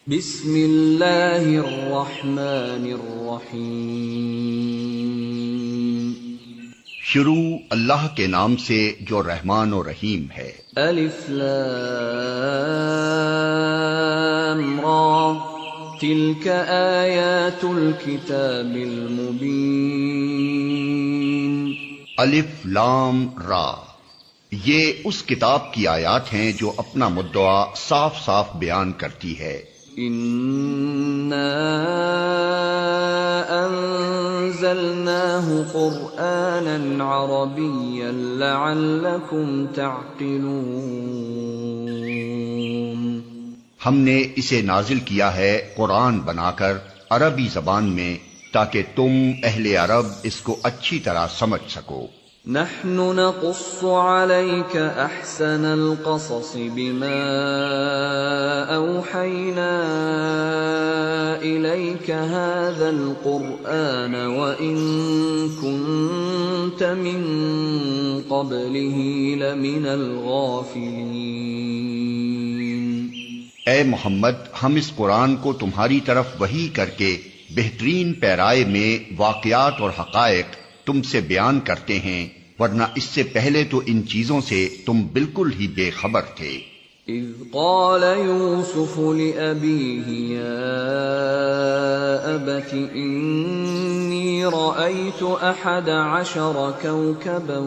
بسم اللہ الرحمن الرحیم۔ شروع اللہ کے نام سے جو رحمان و رحیم ہے۔ الف لام را تلک آیات الکتاب المبین۔ الف لام را، یہ اس کتاب کی آیات ہیں جو اپنا مدعا صاف صاف بیان کرتی ہے۔ انا انزلناه قرآنا عربيا لعلكم تعقلون۔ ہم نے اسے نازل کیا ہے قرآن بنا کر عربی زبان میں، تاکہ تم اہل عرب اس کو اچھی طرح سمجھ سکو۔ نحن نقص عليك احسن القصص بما اوحينا اليك هذا القرآن وان كنت من قبله لمن الغافلين۔ اے محمد، ہم اس قرآن کو تمہاری طرف وحی کر کے بہترین پیرائے میں واقعات اور حقائق تم سے بیان کرتے ہیں، ورنہ اس سے پہلے تو ان چیزوں سے تم بالکل ہی بے خبر تھے۔ اذ قال يوسف لأبيه يا أبت إني رأيت 11 كوكبا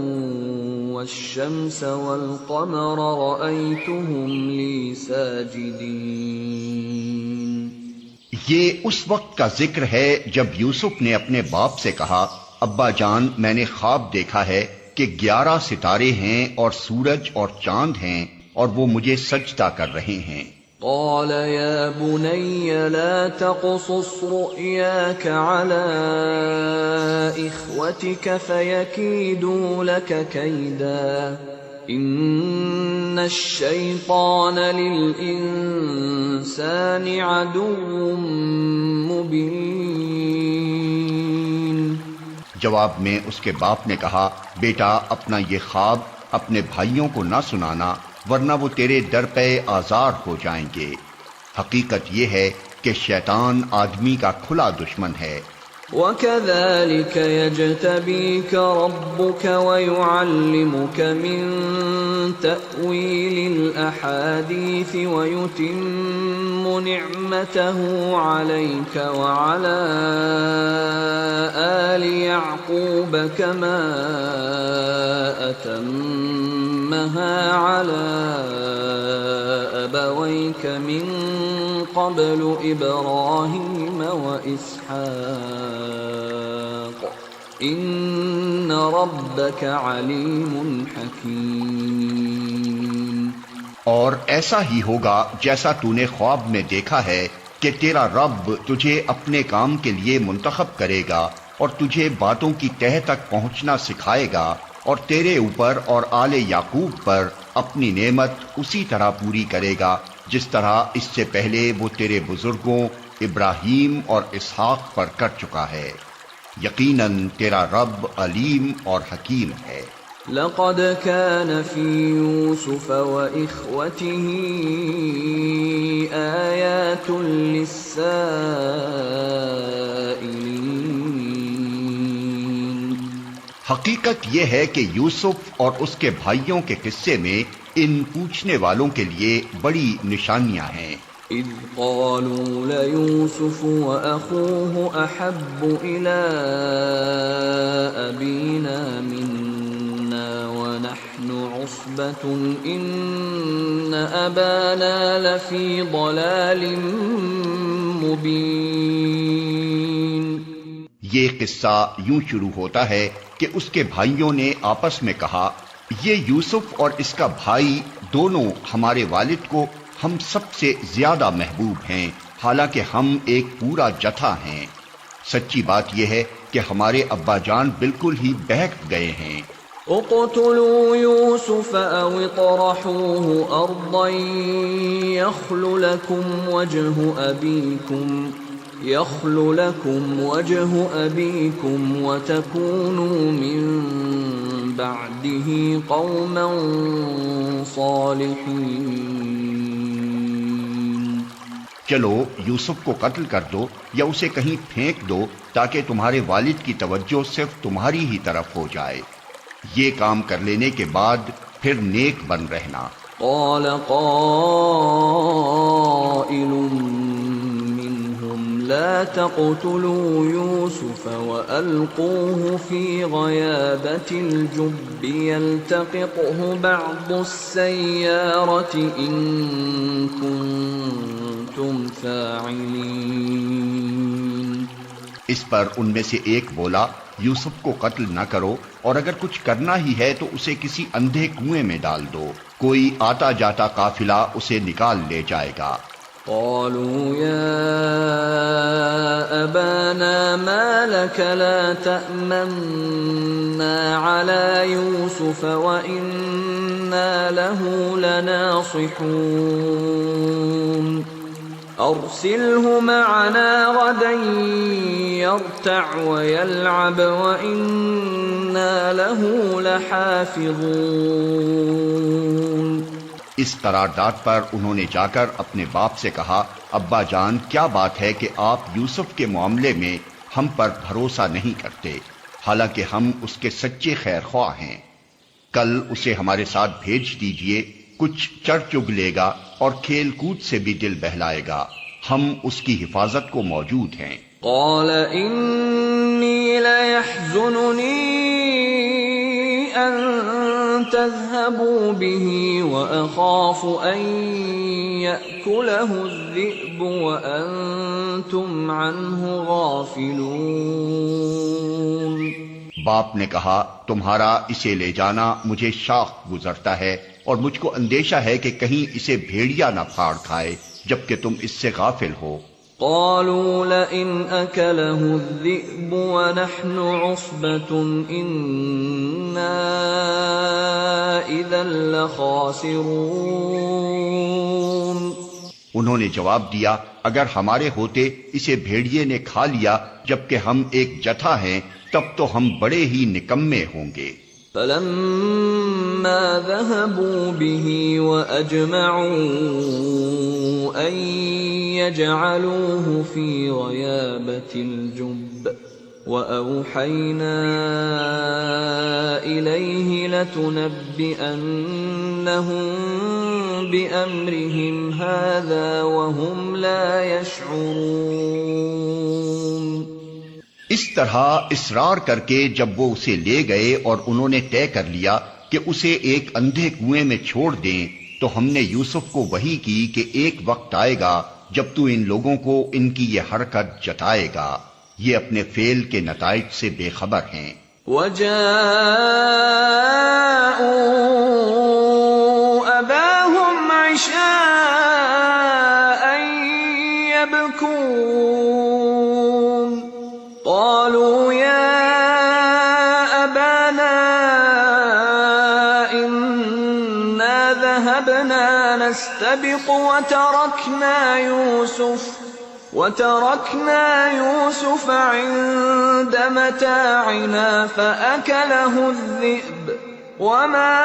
والشمس والقمر رأيتهم لي ساجدين۔ یہ اس وقت کا ذکر ہے جب یوسف نے اپنے باپ سے کہا، ابا جان، میں نے خواب دیکھا ہے کہ 11 ستارے ہیں اور سورج اور چاند ہیں اور وہ مجھے سجدہ کر رہے ہیں۔ قال يا بني لا تقصص رؤياك على إخوتك فيكيدوا لك كيدا إن الشيطان للإنسان عدو مبين۔ جواب میں اس کے باپ نے کہا، بیٹا، اپنا یہ خواب اپنے بھائیوں کو نہ سنانا، ورنہ وہ تیرے در پہ آزار ہو جائیں گے۔ حقیقت یہ ہے کہ شیطان آدمی کا کھلا دشمن ہے۔ وَكَذَلِكَ يَجْتَبِيكَ رَبُّكَ وَيُعَلِّمُكَ مِن تَأْوِيلِ الْأَحَادِيثِ وَيُتِمُّ نِعْمَتَهُ عَلَيْكَ وَعَلَى آلِ يَعْقُوبَ كَمَا أَتَمَّهَا عَلَى أَبَوَيْكَ مِن قَبْلُ إِبْرَاهِيمَ وَإِسْحَاقَ إِنَّ رَبَّكَ عَلِيمٌ حَكِيمٌ۔ اور ایسا ہی ہوگا جیسا تو نے خواب میں دیکھا ہے کہ تیرا رب تجھے اپنے کام کے لیے منتخب کرے گا اور تجھے باتوں کی تہ تک پہنچنا سکھائے گا، اور تیرے اوپر اور آل یعقوب پر اپنی نعمت اسی طرح پوری کرے گا جس طرح اس سے پہلے وہ تیرے بزرگوں ابراہیم اور اسحاق پر کر چکا ہے۔ یقیناً تیرا رب علیم اور حکیم ہے۔ لقد كان في يوسف وإخوته آيات للسائلين۔ حقیقت یہ ہے کہ یوسف اور اس کے بھائیوں کے قصے میں ان پوچھنے والوں کے لیے بڑی نشانیاں ہیں۔ اذ قالوا ليوسف وأخوه أحب إلى أبينا منا ونحن عصبة إن أبانا لفي ضلال مبين۔ یہ قصہ یوں شروع ہوتا ہے کہ اس کے بھائیوں نے آپس میں کہا، یہ یوسف اور اس کا بھائی دونوں ہمارے والد کو ہم سب سے زیادہ محبوب ہیں، حالانکہ ہم ایک پورا جتھا ہیں۔ سچی بات یہ ہے کہ ہمارے ابا جان بالکل ہی بہک گئے ہیں۔ اقتلوا يوسف او اطرحوه ارضا يخل لكم وجه ابيكم وتكونوا من بعده قوما صالحين۔ چلو یوسف کو قتل کر دو یا اسے کہیں پھینک دو تاکہ تمہارے والد کی توجہ صرف تمہاری ہی طرف ہو جائے۔ یہ کام کر لینے کے بعد پھر نیک بن رہنا۔ قال قائل منهم لا تقتلوا يوسف وألقوه في غيابة الجب يلتقطه بعض السيارة إن كنتم فاعلين۔ اس پر ان میں سے ایک بولا، یوسف کو قتل نہ کرو، اور اگر کچھ کرنا ہی ہے تو اسے کسی اندھے کنویں میں ڈال دو، کوئی آتا جاتا قافلہ اسے نکال لے جائے گا۔ قالوا يا أبانا ما لك لا تأمنا على يوسف وإنا له لناصحون أرسله معنا غدا يرتع ويلعب وإنا له لحافظون۔ اس قرارداد پر انہوں نے جا کر اپنے باپ سے کہا، ابا جان کیا بات ہے کہ آپ یوسف کے معاملے میں ہم پر بھروسہ نہیں کرتے، حالانکہ ہم اس کے سچے خیر خواہ ہیں۔ کل اسے ہمارے ساتھ بھیج دیجئے، کچھ چڑھ چگ لے گا اور کھیل کود سے بھی دل بہلائے گا، ہم اس کی حفاظت کو موجود ہیں۔ قال انی لیحزننی ان تذهبوا به وأخاف أن يأكله الذئب وأنتم عنه غافلون۔ باپ نے کہا، تمہارا اسے لے جانا مجھے شاق گزرتا ہے اور مجھ کو اندیشہ ہے کہ کہیں اسے بھیڑیا نہ پھاڑ کھائے جبکہ تم اس سے غافل ہو۔ قالوا لئن أكله الذئب ونحن عصبة إنا إذا لخاسرون۔ انہوں نے جواب دیا، اگر ہمارے ہوتے اسے بھیڑیے نے کھا لیا جبکہ ہم ایک جتھا ہیں تب تو ہم بڑے ہی نکمے ہوں گے۔ فلما ذهبوا به وأجمعوا أن يجعلوه في غيابة الجب وأوحينا إليه لتنبئنهم بأمرهم هذا وهم لا يشعرون۔ اس طرح اصرار کر کے جب وہ اسے لے گئے اور انہوں نے طے کر لیا کہ اسے ایک اندھے کنویں میں چھوڑ دیں، تو ہم نے یوسف کو وحی کی کہ ایک وقت آئے گا جب تو ان لوگوں کو ان کی یہ حرکت جتائے گا، یہ اپنے فعل کے نتائج سے بے خبر ہیں۔ وَجَاءُوا أَبَاهُمْ عِشَاءً يَبْكُونَ قَالُوا يَا أَبَانَا إِنَّا ذَهَبْنَا نَسْتَبِقُ وتركنا يوسف عند متاعنا فأكله الذئب وما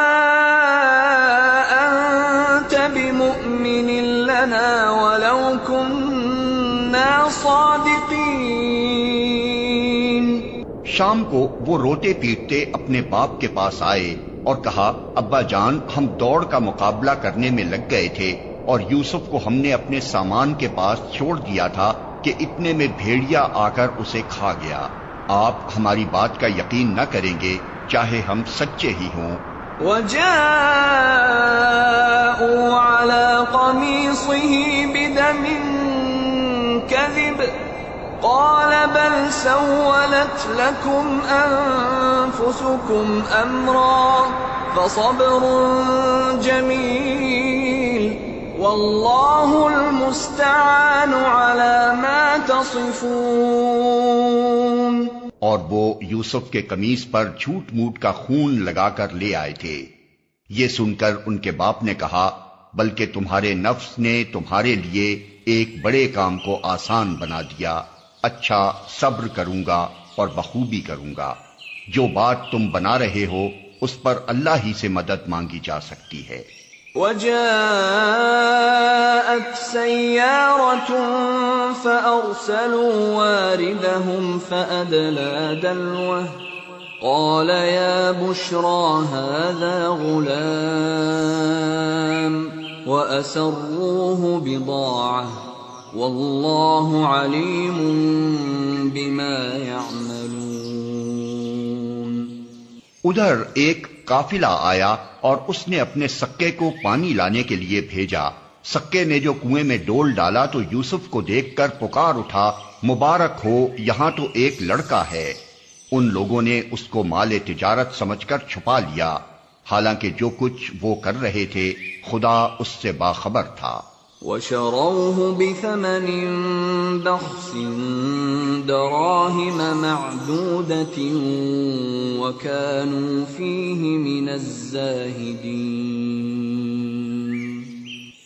أنت بمؤمن لنا ولو كنا صادقين۔ شام کو وہ روتے پیٹتے اپنے باپ کے پاس آئے اور کہا، ابا جان ہم دوڑ کا مقابلہ کرنے میں لگ گئے تھے اور یوسف کو ہم نے اپنے سامان کے پاس چھوڑ دیا تھا کہ اتنے میں بھیڑیا آ کر اسے کھا گیا۔ آپ ہماری بات کا یقین نہ کریں گے چاہے ہم سچے ہی ہوں۔ وَجَاءُوا عَلَى قَمِيصِهِ بِدَمٍ كَذِبٍ قَالَ بَلْ سَوَّلَتْ لَكُمْ أَنفُسُكُمْ أَمْرًا فَصَبْرٌ جَمِيلٌ وَاللَّهُ الْمُسْتَعَانُ عَلَى مَا تَصِفُونَ۔ اور وہ یوسف کے قمیص پر جھوٹ موٹ کا خون لگا کر لے آئے تھے۔ یہ سن کر ان کے باپ نے کہا، بلکہ تمہارے نفس نے تمہارے لیے ایک بڑے کام کو آسان بنا دیا، اچھا صبر کروں گا اور بخوبی کروں گا۔ جو بات تم بنا رہے ہو اس پر اللہ ہی سے مدد مانگی جا سکتی ہے۔ وجاءت سيارة فأرسلوا واردهم فأدلى دلوه قال يا بشرى هذا غلام وأسروه بضاعة والله عليم بما يعملون. ادھر ایک قافلہ آیا اور اس نے اپنے سکے کو پانی لانے کے لیے بھیجا. سکے نے جو کنویں میں ڈول ڈالا تو یوسف کو دیکھ کر پکار اٹھا مبارک ہو یہاں تو ایک لڑکا ہے. ان لوگوں نے اس کو مال تجارت سمجھ کر چھپا لیا، حالانکہ جو کچھ وہ کر رہے تھے خدا اس سے باخبر تھا. وَشَرَوْهُ بِثَمَنٍ بَخْسٍ دَرَاهِمَ مَعْدُودَةٍ وَكَانُوا فِيهِ مِنَ الزَّاهِدِينَ.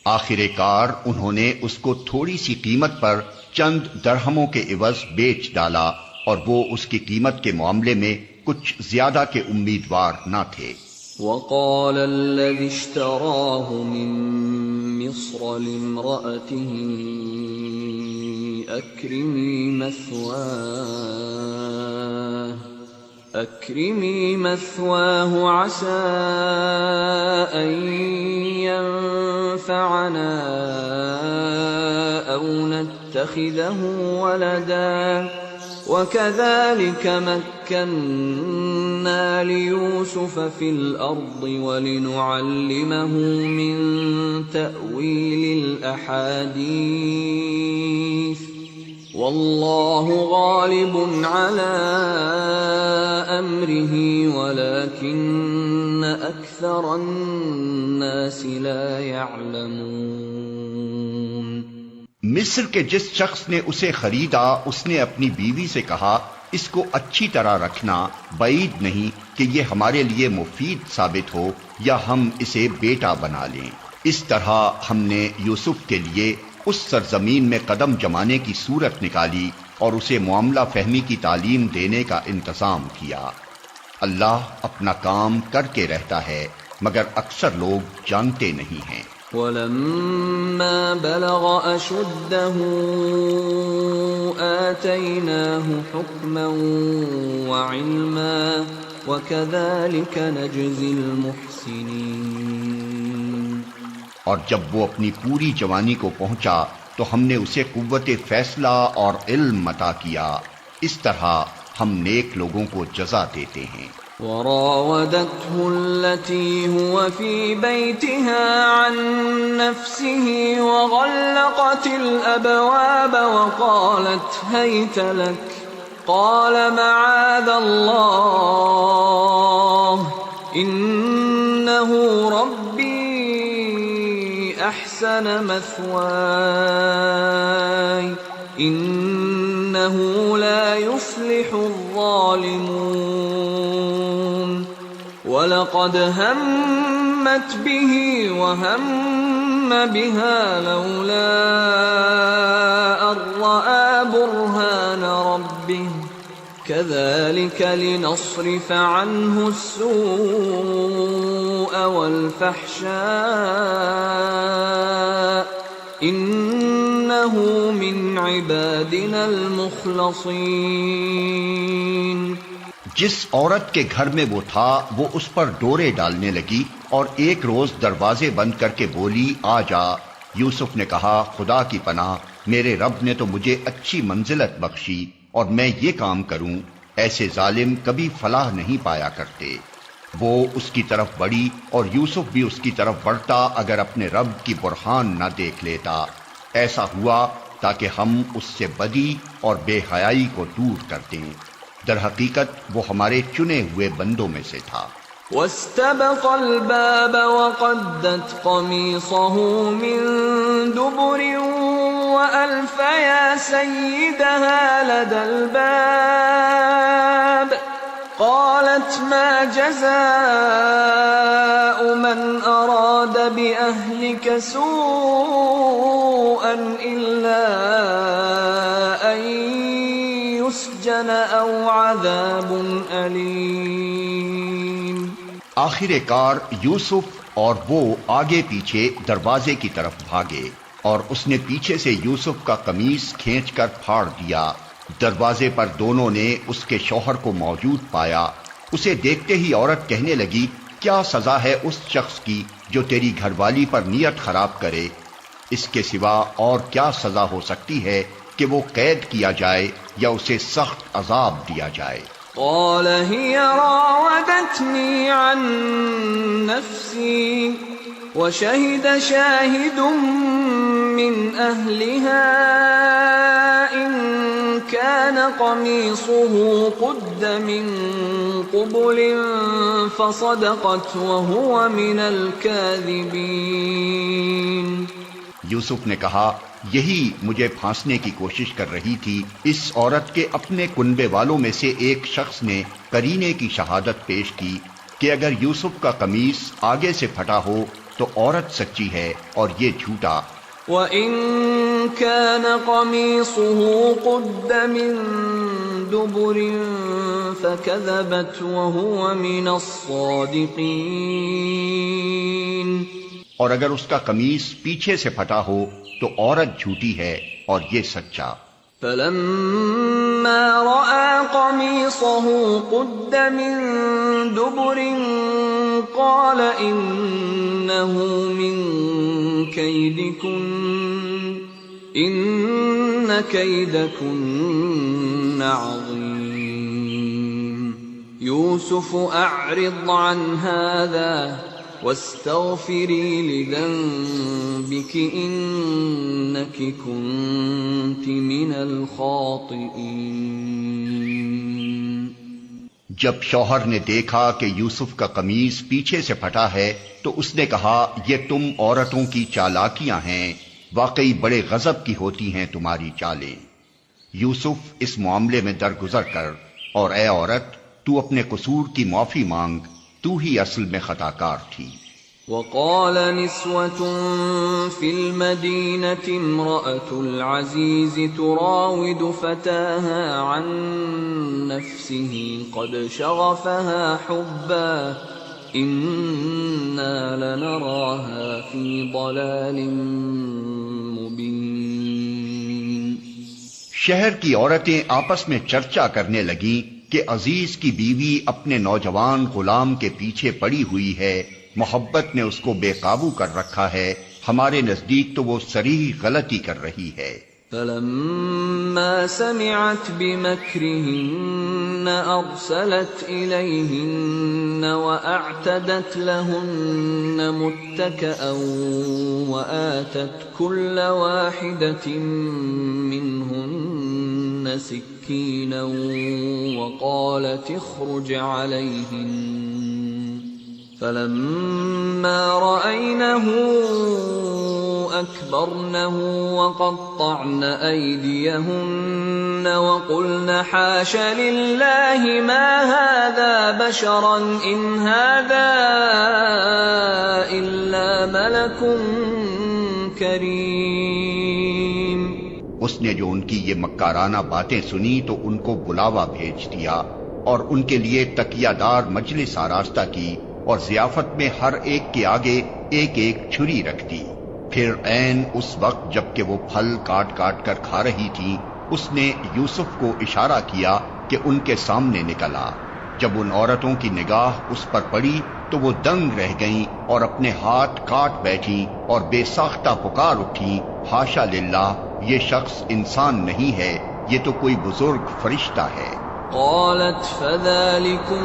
آخر کار انہوں نے اس کو تھوڑی سی قیمت پر چند درہموں کے عوض بیچ ڈالا اور وہ اس کی قیمت کے معاملے میں کچھ زیادہ کے امیدوار نہ تھے. وقال الذي اشتراه من مصر لامرأته أكرمي مثواه عسى أن ينفعنا أو نتخذه ولدا وَكَذَلِكَ مَكَّنَّا لِيُوسُفَ فِي الْأَرْضِ وَلِنُعَلِّمَهُ مِنْ تَأْوِيلِ الْأَحَادِيثِ وَاللَّهُ غَالِبٌ عَلَى أَمْرِهِ وَلَكِنَّ أَكْثَرَ النَّاسِ لَا يَعْلَمُونَ. مصر کے جس شخص نے اسے خریدا اس نے اپنی بیوی سے کہا اس کو اچھی طرح رکھنا، بعید نہیں کہ یہ ہمارے لیے مفید ثابت ہو یا ہم اسے بیٹا بنا لیں. اس طرح ہم نے یوسف کے لیے اس سرزمین میں قدم جمانے کی صورت نکالی اور اسے معاملہ فہمی کی تعلیم دینے کا انتظام کیا. اللہ اپنا کام کر کے رہتا ہے مگر اکثر لوگ جانتے نہیں ہیں. وَلَمَّا بَلَغَ أَشُدَّهُ آتَيْنَاهُ حُكْمًا وَعِلْمًا وَكَذَلِكَ نَجْزِي الْمُحْسِنِينَ. اور جب وہ اپنی پوری جوانی کو پہنچا تو ہم نے اسے قوت فیصلہ اور علم عطا کیا، اس طرح ہم نیک لوگوں کو جزا دیتے ہیں. وراودته التي هو في بيتها عن نفسه وغلقت الأبواب وقالت هيت لك قال معاذ الله إنه ربي أحسن مثواي إنه لا يفلح الظالمون. وَلَقَدْ هَمَّتْ بِهِ وَهَمَّ بِهَا لَوْلَا أَن رَّأَىٰ بُرْهَانَ رَبِّهِ كَذَٰلِكَ لِنَصْرِفَ عَنْهُ السُّوءَ وَالْفَحْشَاءَ إِنَّهُ مِنْ عِبَادِنَا الْمُخْلَصِينَ. جس عورت کے گھر میں وہ تھا وہ اس پر ڈورے ڈالنے لگی اور ایک روز دروازے بند کر کے بولی آ جا. یوسف نے کہا خدا کی پناہ، میرے رب نے تو مجھے اچھی منزلت بخشی اور میں یہ کام کروں. ایسے ظالم کبھی فلاح نہیں پایا کرتے. وہ اس کی طرف بڑھی اور یوسف بھی اس کی طرف بڑھتا اگر اپنے رب کی برہان نہ دیکھ لیتا. ایسا ہوا تاکہ ہم اس سے بدی اور بے حیائی کو دور کر دیں. در حقیقت وہ ہمارے چنے ہوئے بندوں میں سے تھا. واستبق الباب وقدت قميصه من دبر وألف يا سيدها لدى الباب قالت ما جزاء من أراد بأهلك سوءا إلا أن يسجن أو عذاب أليم. آخر کار یوسف اور وہ آگے پیچھے دروازے کی طرف بھاگے، اور اس نے پیچھے سے یوسف کا قمیص کھینچ کر پھاڑ دیا۔ دروازے پر دونوں نے اس کے شوہر کو موجود پایا۔ اسے دیکھتے ہی عورت کہنے لگی، کیا سزا ہے اس شخص کی جو تیری گھر والی پر نیت خراب کرے؟ اس کے سوا اور کیا سزا ہو سکتی ہے کہ وہ قید کیا جائے یا اسے سخت عذاب دیا جائے؟ قال هي راودتني عن نفسي وشهد شاهد من أهلها إن كان قميصه قد من قبل فصدقت وهو من الكاذبين۔ یوسف نے کہا، یہی مجھے پھانسنے کی کوشش کر رہی تھی۔ اس عورت کے اپنے کنبے والوں میں سے ایک شخص نے قرینے کی شہادت پیش کی کہ اگر یوسف کا قمیص آگے سے پھٹا ہو تو عورت سچی ہے اور یہ جھوٹا۔ وَإِن كَانَ قَمِيصُهُ قُدَّ مِن دُبُرٍ فَكَذَبَتْ وَهُوَ مِنَ الصَّادِقِينَ۔ اور اگر اس کا قمیص پیچھے سے پھٹا ہو تو عورت جھوٹی ہے اور یہ سچا۔ فَلَمَّا رَأَى قَمِيصَهُ قُدَّ مِن دُبُرٍ قَالَ إِنَّهُ مِن كَيْدِكُنَّ إِنَّ كَيْدَكُنَّ عَظِيمٌ يُوسُفُ أَعْرِضْ عَنْ هَذَا وَاسْتَغْفِرِي لِذَنبِكِ إِنَّكِ كُنتِ مِنَ الْخَاطِئِينَ۔ جب شوہر نے دیکھا کہ یوسف کا قمیص پیچھے سے پھٹا ہے تو اس نے کہا، یہ تم عورتوں کی چالاکیاں ہیں، واقعی بڑے غضب کی ہوتی ہیں تمہاری چالیں۔ یوسف اس معاملے میں درگزر کر، اور اے عورت تو اپنے قصور کی معافی مانگ، تو ہی اصل میں خطا کار تھی۔ وقال نسوة في المدينة امرأة العزيز تراود فتاها عن نفسه قد شغفها حبا إنا لنراها في ضلال مبين۔ شہر کی عورتیں آپس میں چرچا کرنے لگیں کہ عزیز کی بیوی اپنے نوجوان غلام کے پیچھے پڑی ہوئی ہے، محبت نے اس کو بے قابو کر رکھا ہے، ہمارے نزدیک تو وہ صریح غلطی کر رہی ہے۔ فلما سمعت بمكرهن أرسلت إليهن وأعتدت لهن متكئا وآتت كل واحدة منهن سكينا وقالت اخرج عليهن فلما رأينه أكبرنه وقطعن أيديهن وقلن حاش لله ما هذا بشرا إن هذا إلا ملك كريم۔ اس نے جو ان کی یہ مکارانہ باتیں سنی تو ان کو بلاوا بھیج دیا اور ان کے لیے تکیہ دار مجلس آراستہ کی اور ضیافت میں ہر ایک کے آگے ایک ایک چھری رکھ دی۔ پھر عین اس وقت جب کہ وہ پھل کاٹ کاٹ کر کھا رہی تھی، اس نے یوسف کو اشارہ کیا کہ ان کے سامنے نکل آ۔ جب ان عورتوں کی نگاہ اس پر پڑی تو وہ دنگ رہ گئیں اور اپنے ہاتھ کاٹ بیٹھیں اور بے ساختہ پکار اٹھیں، حاشا للہ، یہ شخص انسان نہیں ہے، یہ تو کوئی بزرگ فرشتہ ہے۔ قالت فذلكن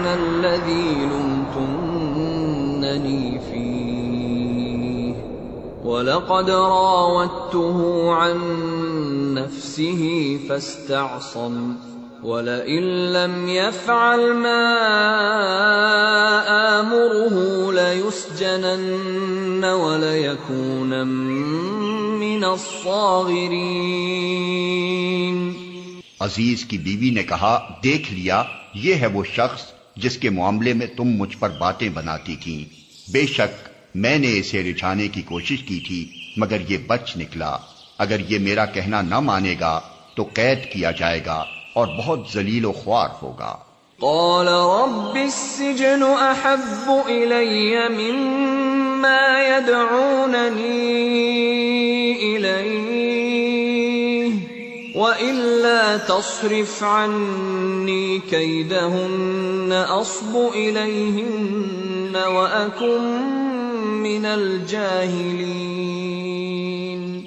الذي لمتنني فيه ولقد راودته عن نفسه فاستعصم ولئن لم يفعل ما آمره ليسجنن وليكونن من الصاغرين۔ عزیز کی بیوی نے کہا، دیکھ لیا، یہ ہے وہ شخص جس کے معاملے میں تم مجھ پر باتیں بناتی تھیں۔ بے شک میں نے اسے رجھانے کی کوشش کی تھی مگر یہ بچ نکلا۔ اگر یہ میرا کہنا نہ مانے گا تو قید کیا جائے گا اور بہت ذلیل و خوار ہوگا۔ قال رب السجن أحب إلي مما يدعونني إليه وإلا تصرف عني كيدهن أصب إليهن وأكن من الجاهلين۔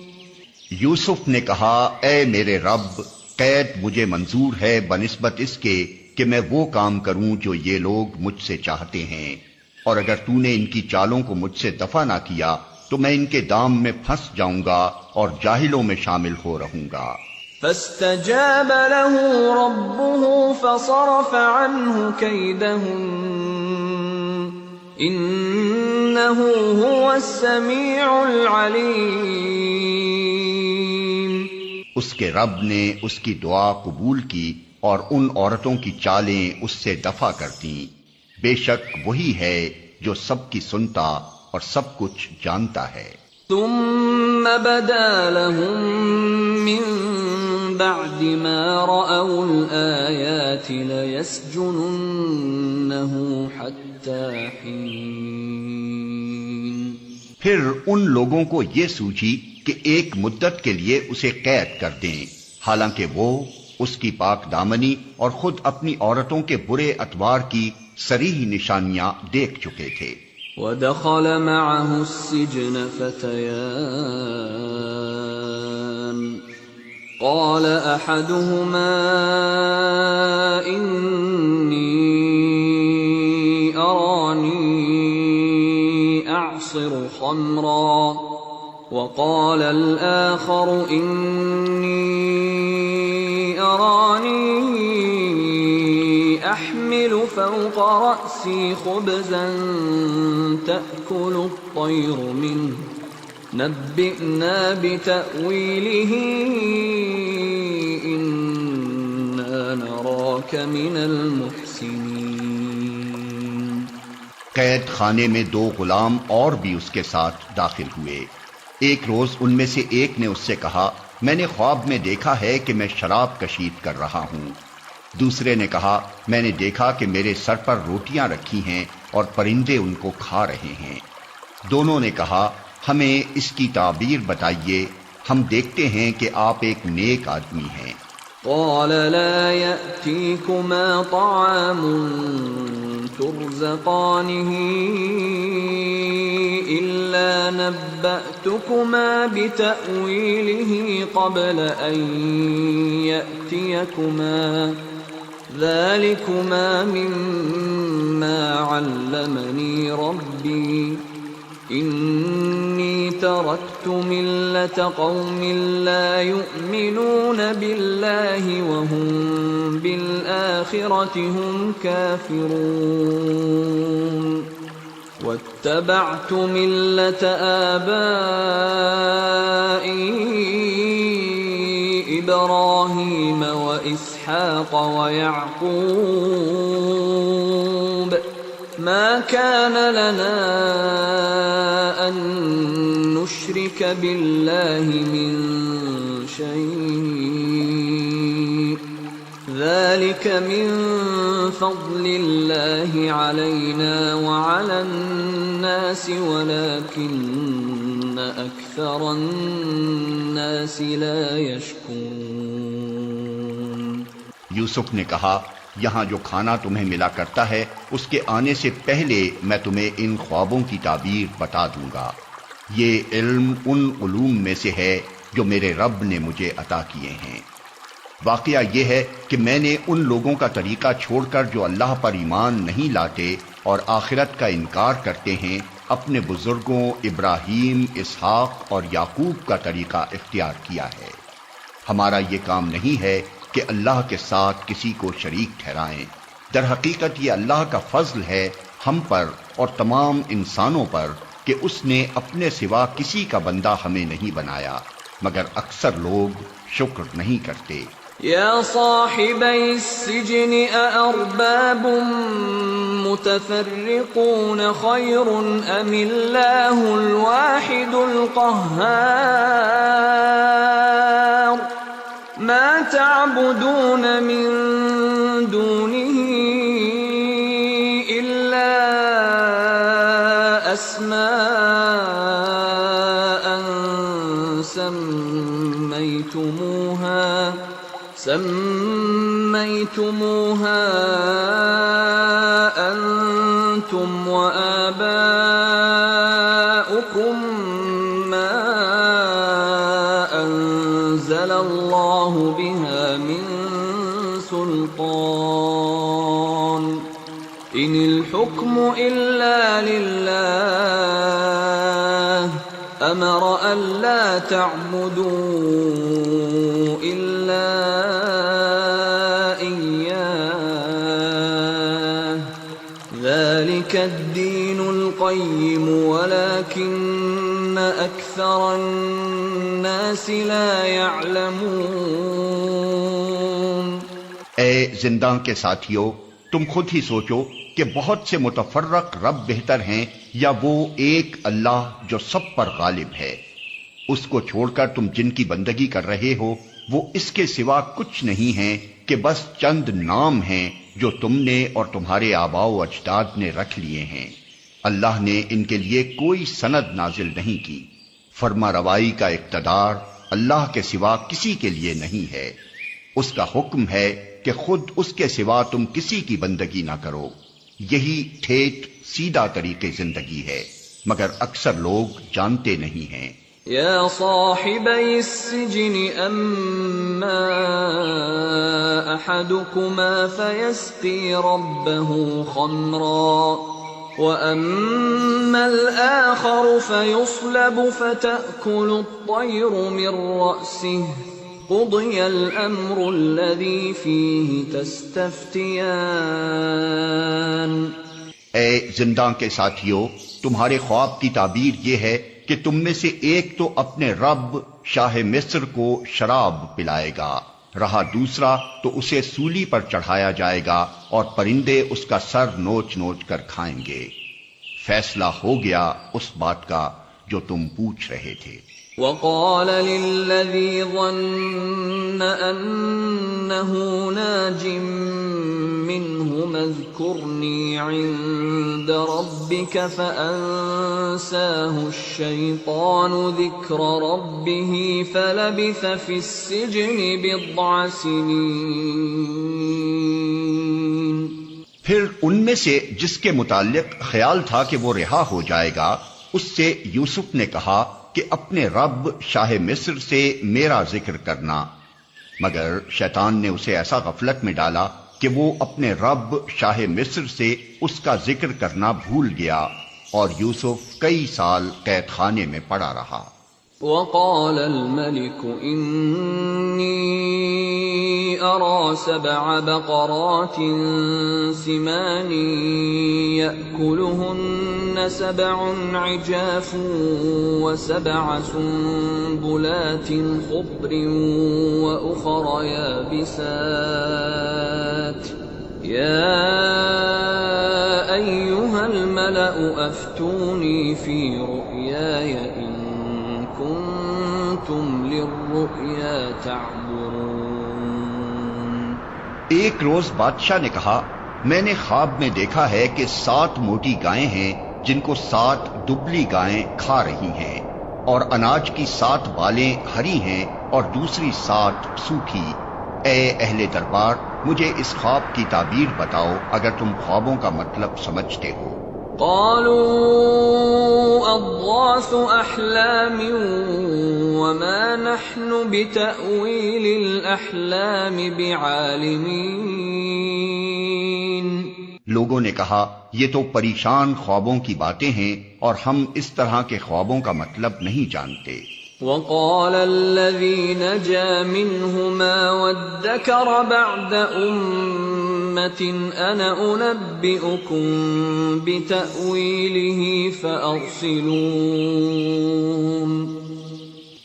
یوسف نے کہا، اے میرے رب، قید مجھے منظور ہے بنسبت اس کے کہ میں وہ کام کروں جو یہ لوگ مجھ سے چاہتے ہیں، اور اگر تو نے ان کی چالوں کو مجھ سے دفع نہ کیا تو میں ان کے دام میں پھنس جاؤں گا اور جاہلوں میں شامل ہو رہوں گا۔ فاستجاب له ربه فصرف عنه كيدهن إنه هو السميع العليم۔ اس کے رب نے اس کی دعا قبول کی اور ان عورتوں کی چالیں اس سے دفع کر دیں، بے شک وہی ہے جو سب کی سنتا اور سب کچھ جانتا ہے۔ ثم بدا لهم من بعد ما رأوا الآيات ليسجننه حتى حين۔ پھر ان لوگوں کو یہ سوچی کہ ایک مدت کے لیے اسے قید کر دیں، حالانکہ وہ اس کی پاک دامنی اور خود اپنی عورتوں کے برے اطوار کی صریح نشانیاں دیکھ چکے تھے۔ وَدَخَلَ مَعَهُ السِّجْنَ فَتَيَانِ قَالَ أَحَدُهُمَا إِنِّي أَرَانِي أَعْصِرُ خَمْرًا وَقَالَ الْآخَرُ إِنِّي أَرَانِي أَحْمِلُ فَوْقَ رَأْسِي خُبْزًا تَأْكُلُ الطَّيْرُ مِنْهُ نَبِّئْنَا بِتَأْوِيلِهِ إِنَّا نَرَاكَ مِنَ الْمُحْسِنِينَ۔ قید خانے میں دو غلام اور بھی اس کے ساتھ داخل ہوئے۔ ایک روز ان میں سے ایک نے اس سے کہا، میں نے خواب میں دیکھا ہے کہ میں شراب کشید کر رہا ہوں۔ دوسرے نے کہا، میں نے دیکھا کہ میرے سر پر روٹیاں رکھی ہیں اور پرندے ان کو کھا رہے ہیں۔ دونوں نے کہا، ہمیں اس کی تعبیر بتائیے، ہم دیکھتے ہیں کہ آپ ایک نیک آدمی ہیں۔ قال لا يأتيكما طعام ترزقانه إلا نبأتكما بتأويله قبل أن يأتيكما ذلكما مما علمني ربي إني تركت ملة قوم لا يؤمنون بالله وهم بالآخرة هم كافرون واتبعت ملة آبائي إبراهيم وإسحاق ويعقوب ما كان لنا أن نشرك بالله من شيء ذلك من فضل الله علينا وعلى الناس ولكن أكثر الناس لا يشكرون۔ یوسف نے کہا، یہاں جو کھانا تمہیں ملا کرتا ہے اس کے آنے سے پہلے میں تمہیں ان خوابوں کی تعبیر بتا دوں گا۔ یہ علم ان علوم میں سے ہے جو میرے رب نے مجھے عطا کیے ہیں۔ واقعہ یہ ہے کہ میں نے ان لوگوں کا طریقہ چھوڑ کر جو اللہ پر ایمان نہیں لاتے اور آخرت کا انکار کرتے ہیں، اپنے بزرگوں ابراہیم، اسحاق اور یعقوب کا طریقہ اختیار کیا ہے۔ ہمارا یہ کام نہیں ہے کہ اللہ کے ساتھ کسی کو شریک ٹھہرائیں، در حقیقت یہ اللہ کا فضل ہے ہم پر اور تمام انسانوں پر کہ اس نے اپنے سوا کسی کا بندہ ہمیں نہیں بنایا، مگر اکثر لوگ شکر نہیں کرتے۔ یا صاحبی السجن اارباب متفرقون خیر ام اللہ الواحد القہار ما تعبدون من دونه سميتموها أنتم وآباؤكم ما أنزل الله بها من سلطان إن الحكم إلا لله أمر ألا تعبدوا إلا إياه ذلك الدين القيم ولكن أكثر الناس لا يعلمون۔ اے زنداں کے ساتھیو، تم خود ہی سوچو کہ بہت سے متفرق رب بہتر ہیں یا وہ ایک اللہ جو سب پر غالب ہے؟ اس کو چھوڑ کر تم جن کی بندگی کر رہے ہو وہ اس کے سوا کچھ نہیں ہیں کہ بس چند نام ہیں جو تم نے اور تمہارے آباء و اجداد نے رکھ لیے ہیں۔ اللہ نے ان کے لیے کوئی سند نازل نہیں کی۔ فرما روائی کا اقتدار اللہ کے سوا کسی کے لیے نہیں ہے۔ اس کا حکم ہے کہ خود اس کے سوا تم کسی کی بندگی نہ کرو۔ یہی ٹھیٹ سیدھا طریقے زندگی ہے، مگر اکثر لوگ جانتے نہیں ہیں۔ یا صاحبی السجن اما احدکما فیسقی ربه خمرا واما الاخر فیصلب فتأکل الطیر من رأسه قضی الامر الذی فیہ تستفتیان۔ اے زنداں کے ساتھیو، تمہارے خواب کی تعبیر یہ ہے کہ تم میں سے ایک تو اپنے رب شاہ مصر کو شراب پلائے گا، رہا دوسرا تو اسے سولی پر چڑھایا جائے گا اور پرندے اس کا سر نوچ نوچ کر کھائیں گے۔ فیصلہ ہو گیا اس بات کا جو تم پوچھ رہے تھے۔ وقال للذي ظن أنه ناج منهما اذكرني عند ربك فأنساه الشيطان ذكر ربه فلبث في السجن بضع سنين۔ پھر ان میں سے جس کے متعلق خیال تھا کہ وہ رہا ہو جائے گا، اس سے یوسف نے کہا کہ اپنے رب شاہ مصر سے میرا ذکر کرنا، مگر شیطان نے اسے ایسا غفلت میں ڈالا کہ وہ اپنے رب شاہ مصر سے اس کا ذکر کرنا بھول گیا، اور یوسف کئی سال قید خانے میں پڑا رہا۔ وقال الملك إني أرى 7 بقرات سمان يأكلهن 7 عجاف و7 سنبلات خضر وأخر يابسات يا أيها الملأ أفتوني في رؤياي إن كنتم للرؤيا تعبرون۔ ایک روز بادشاہ نے کہا، میں نے خواب میں دیکھا ہے کہ 7 موٹی گائیں ہیں جن کو 7 دبلی گائیں کھا رہی ہیں، اور اناج کی 7 بالیں ہری ہیں اور دوسری 7 سوکھی۔ اے اہل دربار، مجھے اس خواب کی تعبیر بتاؤ اگر تم خوابوں کا مطلب سمجھتے ہو۔ قالوا اضغاث احلام وما نحن بتأويل الاحلام بعالمين۔ لوگوں نے کہا، یہ تو پریشان خوابوں کی باتیں ہیں اور ہم اس طرح کے خوابوں کا مطلب نہیں جانتے۔ وقال الذي نجا منهما وادكر بعد أنا أنبئكم بتأويله فأرسلون۔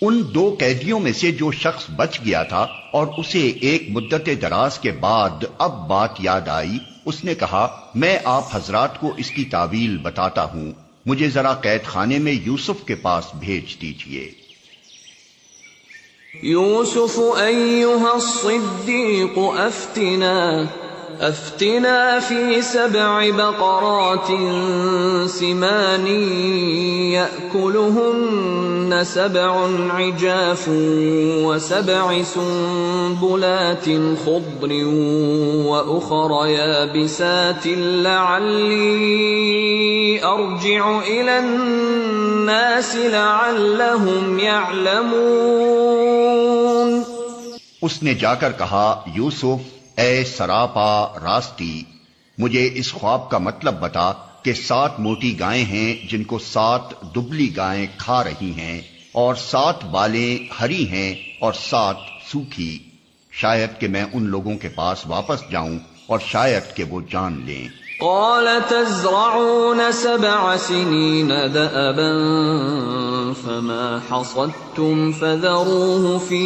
ان 2 قیدیوں میں سے جو شخص بچ گیا تھا اور اسے ایک مدت دراز کے بعد اب بات یاد آئی، اس نے کہا، میں آپ حضرات کو اس کی تعویل بتاتا ہوں، مجھے ذرا قید خانے میں یوسف کے پاس بھیج دیجیے۔ يوسف أيها الصديق أفتنا أفتنا في 7 بقرات سمان يأكلهن 7 عجاف و7 سنبلات خضر وأخر يابسات لعلي أرجع إلى الناس لعلهم يعلمون۔ اس نے جا کر کہا، یوسف اے سراپا راستی، مجھے اس خواب کا مطلب بتا کہ 7 موٹی گائیں ہیں جن کو 7 دبلی گائیں کھا رہی ہیں، اور 7 بالیں ہری ہیں اور 7 سوکھی، شاید کہ میں ان لوگوں کے پاس واپس جاؤں اور شاید کہ وہ جان لیں۔ قال تزرعون 7 سنين دأبا فما حصدتم فذروه في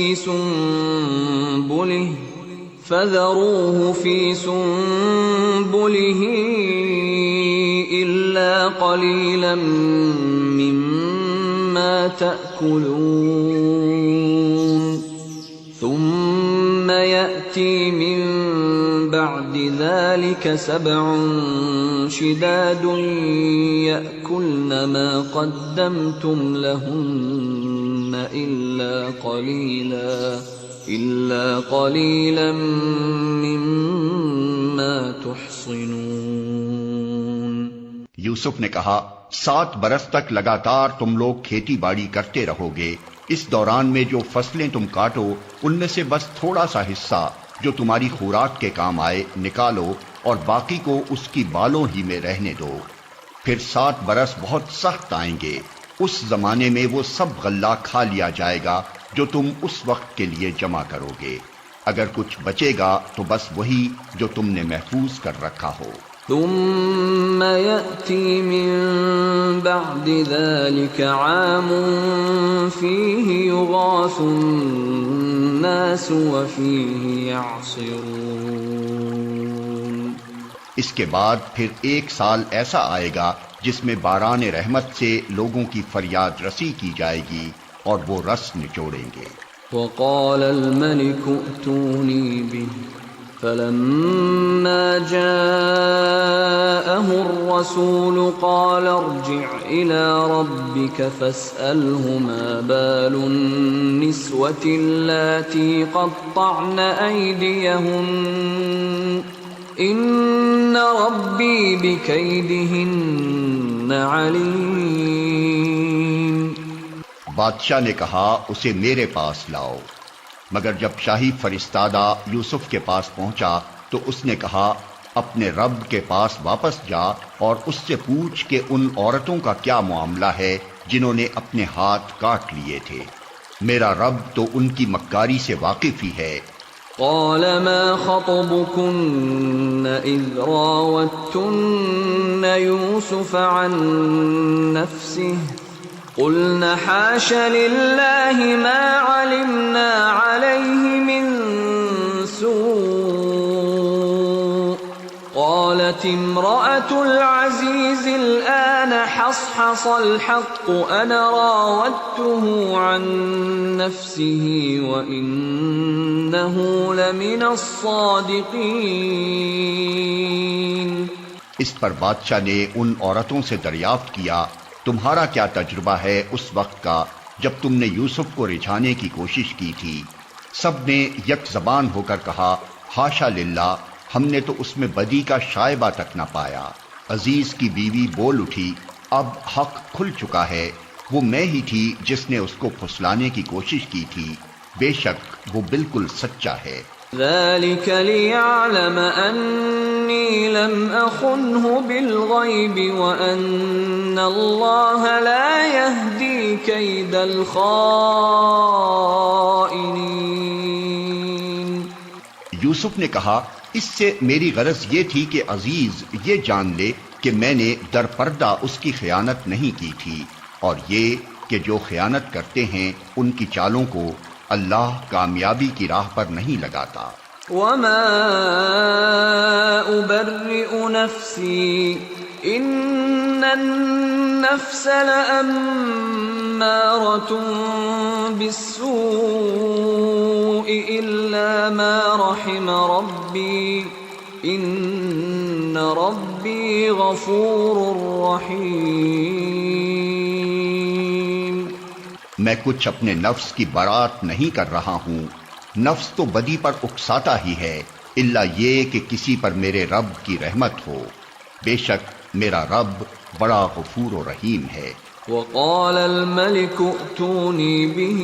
سنبله إلا قليلا مما تأكلون ثم يأتي من بعد ذلك 7 شداد يأكلن ما قدمتم لهن إلا قليلا مما تحصنون۔ یوسف نے کہا، 7 برس تک لگاتار تم لوگ کھیتی باڑی کرتے رہو گے، اس دوران میں جو فصلیں تم کاٹو ان میں سے بس تھوڑا سا حصہ جو تمہاری خوراک کے کام آئے نکالو اور باقی کو اس کی بالوں ہی میں رہنے دو۔ پھر 7 برس بہت سخت آئیں گے، اس زمانے میں وہ سب غلہ کھا لیا جائے گا جو تم اس وقت کے لیے جمع کرو گے، اگر کچھ بچے گا تو بس وہی جو تم نے محفوظ کر رکھا ہو۔ ثم يأتي من بعد ذلك عام فيه يغاث الناس وفيه يعصرون۔ اس کے بعد پھر 1 سال ایسا آئے گا جس میں باران رحمت سے لوگوں کی فریاد رسی کی جائے گی اور وہ رس نچوڑیں گے۔ وقال الملك ائتوني به فلما جاءه الرسول قال ارجع إلى ربك فاسأله ما بال النسوة اللاتي قطعن أيديهن إن ربي بكيدهن عليم۔ بادشاہ نے کہا، اسے میرے پاس لاؤ۔ مگر جب شاہی فرستادہ یوسف کے پاس پہنچا تو اس نے کہا، اپنے رب کے پاس واپس جا اور اس سے پوچھ کہ ان عورتوں کا کیا معاملہ ہے جنہوں نے اپنے ہاتھ کاٹ لیے تھے، میرا رب تو ان کی مکاری سے واقف ہی ہے۔ قال ما خطبكن إذ راوتن يوسف عن نفسه قلنا حاش لله ما علمنا عليه من سوء قالت امرأة العزيز الآن حصحص الحق أنا راودته عن نفسه وإنه لمن الصادقين۔ اس پر بادشاہ نے ان عورتوں سے دریافت کیا، تمہارا کیا تجربہ ہے اس وقت کا جب تم نے یوسف کو رجھانے کی کوشش کی تھی؟ سب نے یک زبان ہو کر کہا، حاشا للہ، ہم نے تو اس میں بدی کا شائبہ تک نہ پایا۔ عزیز کی بیوی بول اٹھی، اب حق کھل چکا ہے، وہ میں ہی تھی جس نے اس کو پھسلانے کی کوشش کی تھی، بے شک وہ بالکل سچا ہے۔ ذلك ليعلم أني لم أخنه بالغيب وأن الله لا يهدي كيد الخائنين۔ یوسف نے کہا، اس سے میری غرض یہ تھی کہ عزیز یہ جان لے کہ میں نے در پردہ اس کی خیانت نہیں کی تھی، اور یہ کہ جو خیانت کرتے ہیں ان کی چالوں کو اللہ کامیابی کی راہ پر نہیں لگاتا۔ وما أبرئ نفسي إن النفس لأمارة بالسوء إلا ما رحم ربي ان ربی غفور رحیم. میں کچھ اپنے نفس کی برات نہیں کر رہا ہوں، نفس تو بدی پر اکساتا ہی ہے، الا یہ کہ کسی پر میرے رب کی رحمت ہو، بے شک میرا رب بڑا غفور و رحیم ہے. وقال الملك ائتوني به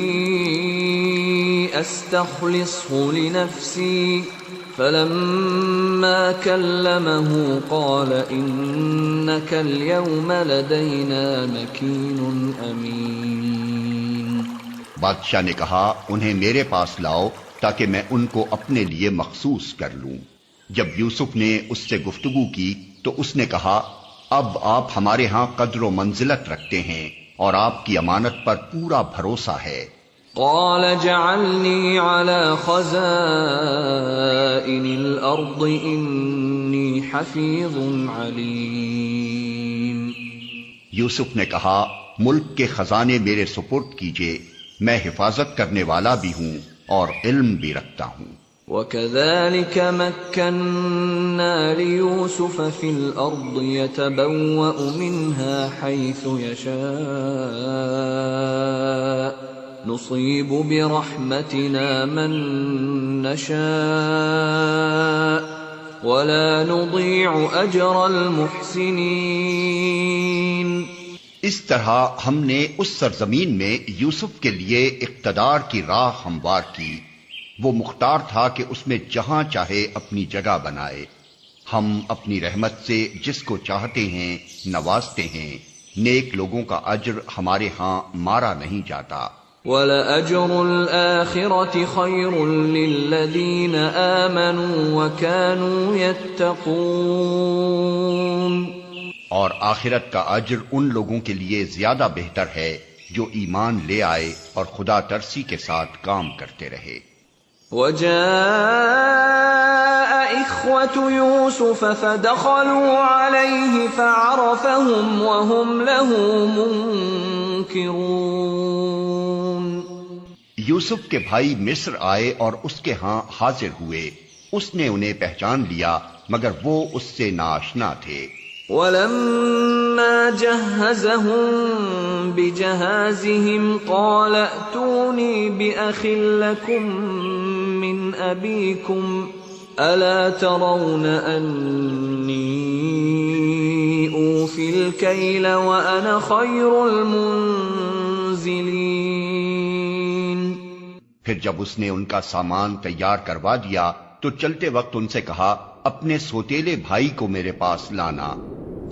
استخلصه لنفسي فلما كلمه قال انك اليوم لدينا مكين امين. بادشاہ نے کہا انہیں میرے پاس لاؤ تاکہ میں ان کو اپنے لیے مخصوص کر لوں. جب یوسف نے اس سے گفتگو کی تو اس نے کہا اب آپ ہمارے ہاں قدر و منزلت رکھتے ہیں اور آپ کی امانت پر پورا بھروسہ ہے. قال اجعلني على خزائن الارض اني حفيظ عليم. یوسف نے کہا ملک کے خزانے میرے سپرد کیجئے، میں حفاظت کرنے والا بھی ہوں اور علم بھی رکھتا ہوں. وَكَذَلِكَ مَكَّنَّا لِيُوسُفَ فِي الْأَرْضِ يَتَبَوَّأُ مِنْهَا حَيْثُ يَشَاءُ نُصِيبُ بِرَحْمَتِنَا مَن نَّشَاءُ وَلَا نُضِيعُ أَجْرَ الْمُحْسِنِينَ. اس طرح ہم نے اس سرزمین میں یوسف کے لیے اقتدار کی راہ ہموار کی. وہ مختار تھا کہ اس میں جہاں چاہے اپنی جگہ بنائے. ہم اپنی رحمت سے جس کو چاہتے ہیں نوازتے ہیں. نیک لوگوں کا اجر ہمارے ہاں مارا نہیں جاتا. وَلَأَجْرُ الْآخِرَةِ خَيْرٌ لِّلَّذِينَ آمَنُوا وَكَانُوا يَتَّقُونَ. اور آخرت کا اجر ان لوگوں کے لیے زیادہ بہتر ہے جو ایمان لے آئے اور خدا ترسی کے ساتھ کام کرتے رہے. وَجَاءَ إِخْوَةُ يُوسُفَ فَدَخَلُوا عَلَيْهِ فَعَرَفَهُمْ وَهُمْ لَهُ مُنكِرُونَ. یوسف کے بھائی مصر آئے اور اس کے ہاں حاضر ہوئے. اس نے انہیں پہچان لیا مگر وہ اس سے ناآشنا تھے. وَلَمَّا جَهَّزَهُم بِجَهَازِهِمْ قَالَ ائْتُونِي بِأَخٍ لَّكُم مِّنْ أَبِيكُمْ أَلَا تَرَوْنَ أَنِّي أُوفِي الْكَيْلَ وَأَنَا خَيْرُ الْمُنزِلِينَ. پھر جب اس نے ان کا سامان تیار کروا دیا تو چلتے وقت ان سے کہا اپنے سوتیلے بھائی کو میرے پاس لانا.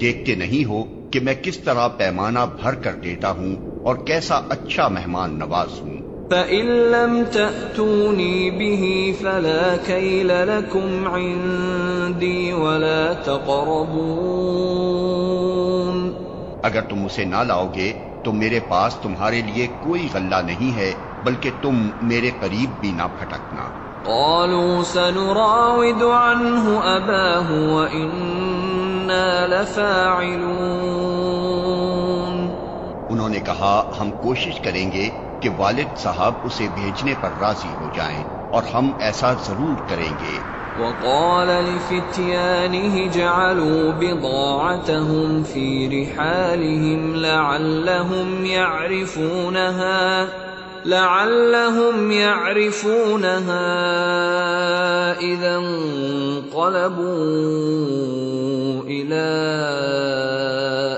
دیکھتے نہیں ہو کہ میں کس طرح پیمانہ بھر کر دیتا ہوں اور کیسا اچھا مہمان نواز ہوں. فَإِن لَّمْ تَأْتُونِي بِهِ فَلَا كَيْلَ لَكُمْ عِندِي وَلَا تَقْرَبُونَ. اگر تم اسے نہ لاؤ گے تو میرے پاس تمہارے لیے کوئی غلہ نہیں ہے، بلکہ تم میرے قریب بھی نہ پھٹکنا. قالوا سنراود عنه أباه وإنا لفاعلون. انہوں نے کہا ہم کوشش کریں گے کہ والد صاحب اسے بھیجنے پر راضی ہو جائیں اور ہم ایسا ضرور کریں گے. وقال لفتيانه جعلوا بضاعتهم في رحالهم لعلهم يعرفونها إذا انقلبوا إلى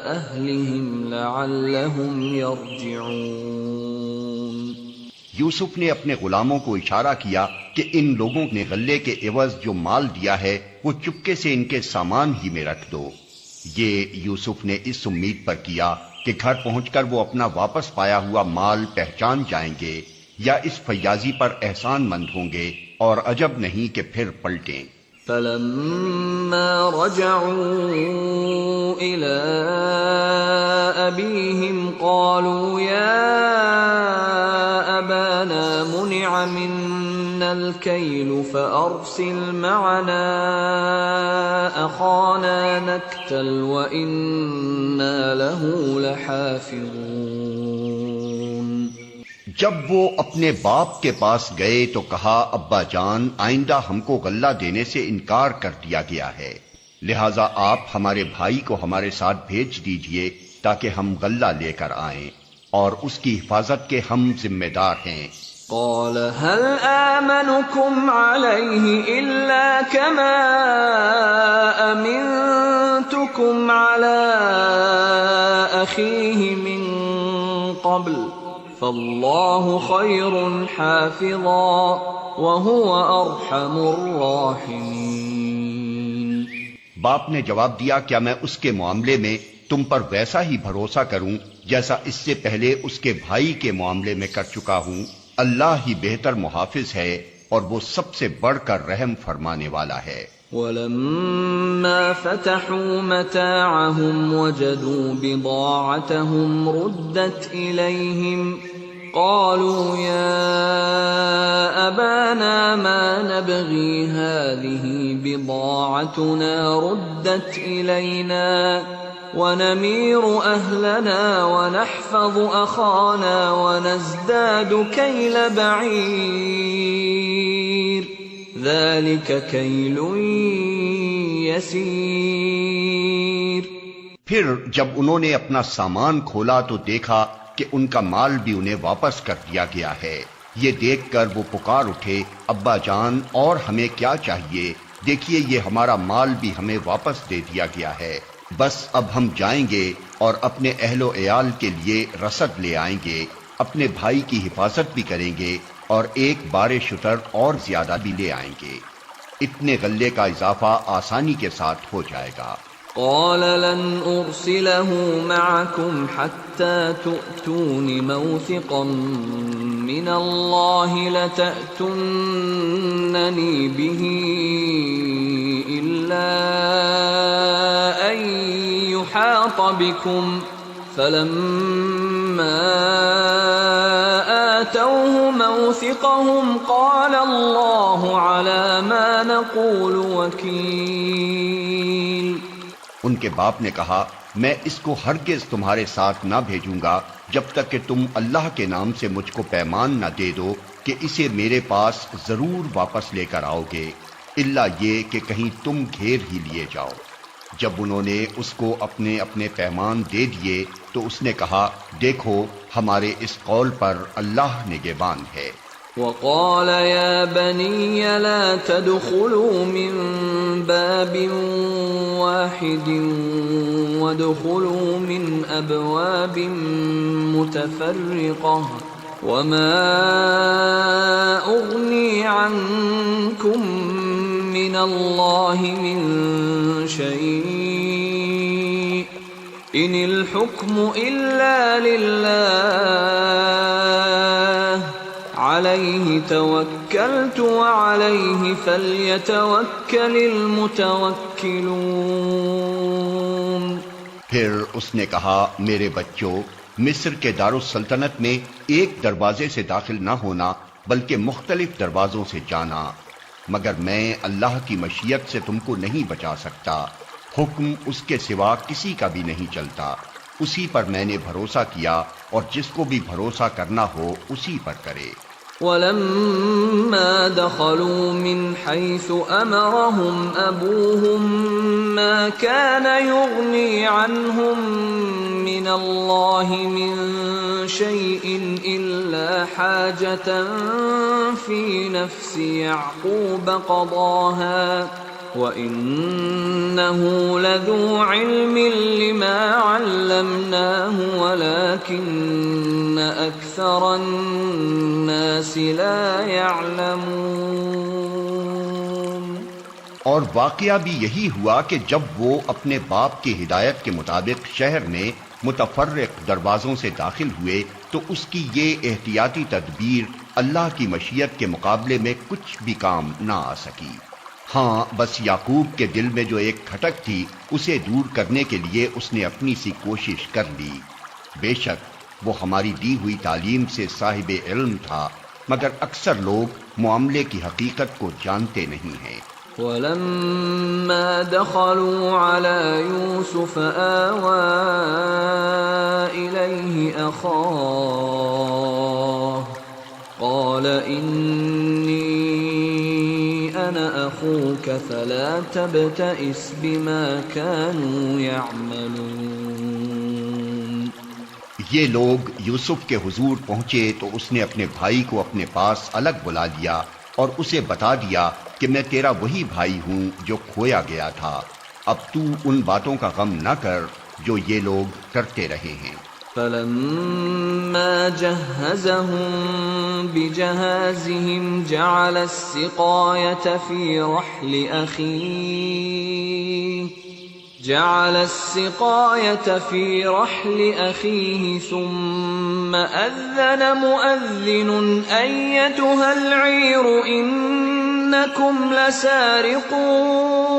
أهلهم لعلهم يرجعون. یوسف نے اپنے غلاموں کو اشارہ کیا کہ ان لوگوں نے غلے کے عوض جو مال دیا ہے وہ چپکے سے ان کے سامان ہی میں رکھ دو. یہ یوسف نے اس امید پر کیا کہ گھر پہنچ کر وہ اپنا واپس پایا ہوا مال پہچان جائیں گے یا اس فیاضی پر احسان مند ہوں گے اور عجب نہیں کہ پھر پلٹیں. فَلَمَّا رَجَعُوا إِلَىٰ أَبِيهِمْ قَالُوا يَا أَبَانَا مُنِعَ مِنَّا الْكَيْلُ فَأَرْسِلْ مَعَنَا أَخَانَا نَكْتَلْ وَإِنَّا لَهُ لَحَافِظُونَ. جب وہ اپنے باپ کے پاس گئے تو کہا ابا جان آئندہ ہم کو غلہ دینے سے انکار کر دیا گیا ہے، لہذا آپ ہمارے بھائی کو ہمارے ساتھ بھیج دیجئے تاکہ ہم غلہ لے کر آئیں، اور اس کی حفاظت کے ہم ذمہ دار ہیں۔ قال هل آمنكم عليه إلا كما أمنتكم على أخيه من قبل فالله خير حافظا وهو أرحم الراحمين۔ باپ نے جواب دیا کیا میں اس کے معاملے میں تم پر ویسا ہی بھروسہ کروں جیسا اس سے پہلے اس کے بھائی کے معاملے میں کر چکا ہوں؟ اللہ ہی بہتر محافظ ہے اور وہ سب سے بڑھ کر رحم فرمانے والا ہے۔ وَلَمَّا فَتَحُوا مَتَاعَهُمْ وَجَدُوا بِضَاعَتَهُمْ رُدَّتْ إِلَيْهِمْ قَالُوا يَا أَبَانَا مَا نَبْغِي هَٰذِهِ بِضَاعَتُنَا رُدَّتْ إِلَيْنَا وَنَمِيرُ أَهْلَنَا وَنَحْفَظُ أَخَانَا وَنَزْدَادُ كَيْلَ بَعِيرٍ ذَلِكَ كَيْلٌ يَسِيرٌ۔ پھر جب انہوں نے اپنا سامان کھولا تو دیکھا کہ ان کا مال بھی انہیں واپس کر دیا گیا ہے۔ یہ دیکھ کر وہ پکار اٹھے ابا جان اور ہمیں کیا چاہیے، دیکھیے یہ ہمارا مال بھی ہمیں واپس دے دیا گیا ہے، بس اب ہم جائیں گے اور اپنے اہل و عیال کے لیے رسد لے آئیں گے، اپنے بھائی کی حفاظت بھی کریں گے اور ایک بار شتر اور زیادہ بھی لے آئیں گے، اتنے غلے کا اضافہ آسانی کے ساتھ ہو جائے گا۔ قال لن أرسله معكم حتى تؤتون موثقا من الله لتأتونني به إلا أن يحاط بكم فلما آتوه موثقهم قال الله على ما نقول وكيل۔ ان کے باپ نے کہا میں اس کو ہرگز تمہارے ساتھ نہ بھیجوں گا جب تک کہ تم اللہ کے نام سے مجھ کو پیمان نہ دے دو کہ اسے میرے پاس ضرور واپس لے کر آؤ گے، الا یہ کہ کہیں تم گھیر ہی لیے جاؤ۔ جب انہوں نے اس کو اپنے اپنے پیمان دے دیے تو اس نے کہا دیکھو ہمارے اس قول پر اللہ نگہبان ہے۔ وقال يا بني لا تدخلوا من باب واحد وادخلوا من أبواب متفرقة وما أغني عنكم من الله من شيء إن الحكم إلا لله عليه توكلت وعليه فليتوكل المتوكلون۔ پھر اس نے کہا میرے بچوں مصر کے دارالسلطنت میں ایک دروازے سے داخل نہ ہونا بلکہ مختلف دروازوں سے جانا، مگر میں اللہ کی مشیت سے تم کو نہیں بچا سکتا، حکم اس کے سوا کسی کا بھی نہیں چلتا، اسی پر میں نے بھروسہ کیا اور جس کو بھی بھروسہ کرنا ہو اسی پر کرے۔ وَلَمَّا دَخَلُوا مِنْ حَيْثُ أَمَرَهُمْ أَبُوهُمْ مَا كَانَ يُغْنِي عَنْهُمْ مِنَ اللَّهِ مِنْ شَيْءٍ إِلَّا حَاجَةً فِي نَفْسِ يَعْقُوبَ قَضَاهَا وَإِنَّهُ لَذُو عِلْمٍ لِمَا عَلَّمْنَاهُ وَلَكِنَّ أَكْثَرَ النَّاسِ لَا يَعْلَمُونَ۔ اور واقعہ بھی یہی ہوا کہ جب وہ اپنے باپ کی ہدایت کے مطابق شہر میں متفرق دروازوں سے داخل ہوئے تو اس کی یہ احتیاطی تدبیر اللہ کی مشیت کے مقابلے میں کچھ بھی کام نہ آ سکی۔ ہاں بس یعقوب کے دل میں جو ایک کھٹک تھی اسے دور کرنے کے لیے اس نے اپنی سی کوشش کر لی۔ بے شک وہ ہماری دی ہوئی تعلیم سے صاحب علم تھا، مگر اکثر لوگ معاملے کی حقیقت کو جانتے نہیں ہیں۔ ولما دخلوا على يوسف آوى إليه أخاه قال إني أنا أخوك فلا تبتئس بما كانوا يعملون۔ یہ لوگ یوسف کے حضور پہنچے تو اس نے اپنے بھائی کو اپنے پاس الگ بلا لیا اور اسے بتا دیا کہ میں تیرا وہی بھائی ہوں جو کھویا گیا تھا، اب تو ان باتوں کا غم نہ کر جو یہ لوگ کرتے رہے ہیں۔ فلما جهزهم بجهازهم جعل السقاية في رحل أخيه ثم أذن مؤذن أيتها العير إنكم لسارقون۔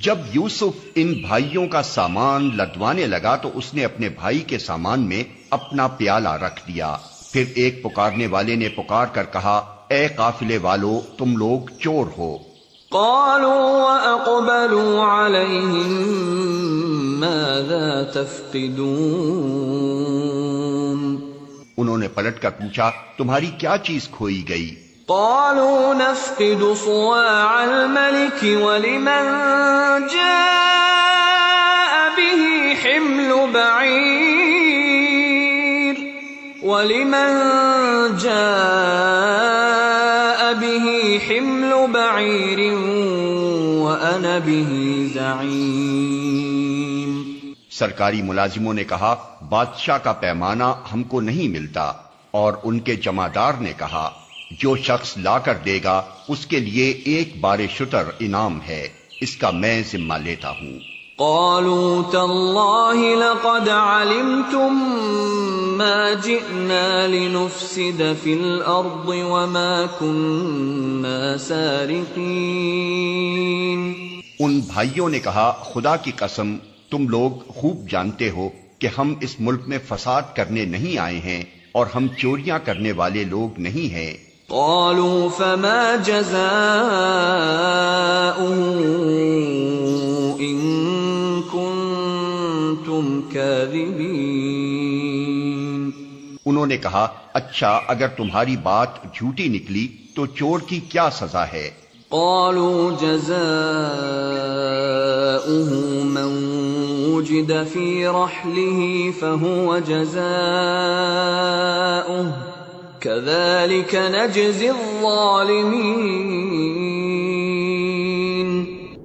جب یوسف ان بھائیوں کا سامان لدوانے لگا تو اس نے اپنے بھائی کے سامان میں اپنا پیالہ رکھ دیا، پھر ایک پکارنے والے نے پکار کر کہا اے قافلے والو تم لوگ چور ہو۔ قالوا وأقبلوا عليهم ماذا تفقدون۔ انہوں نے پلٹ کر پوچھا تمہاری کیا چیز کھوئی گئی؟ قالوا نفقد صواع الملك ولمن جاء به حمل بعير وأنا به زعيم۔ سرکاری ملازموں نے کہا بادشاہ کا پیمانہ ہم کو نہیں ملتا، اور ان کے جمعدار نے کہا جو شخص لا کر دے گا اس کے لیے ایک بار شتر انعام ہے، اس کا میں ذمہ لیتا ہوں۔ قالوا تالله لقد علمتم ما جئنا لنفسد في الأرض وما كنا سارقين۔ ان بھائیوں نے کہا خدا کی قسم تم لوگ خوب جانتے ہو کہ ہم اس ملک میں فساد کرنے نہیں آئے ہیں اور ہم چوریاں کرنے والے لوگ نہیں ہیں۔ قالوا فما جزاؤه إن كنتم كاذبين۔ انہوں نے کہا اچھا اگر تمہاری بات جھوٹی نکلی تو چور کی کیا سزا ہے؟ قالوا جزاؤه من وجد في رحله فهو جزاؤه كذلك نجزي الظالمين۔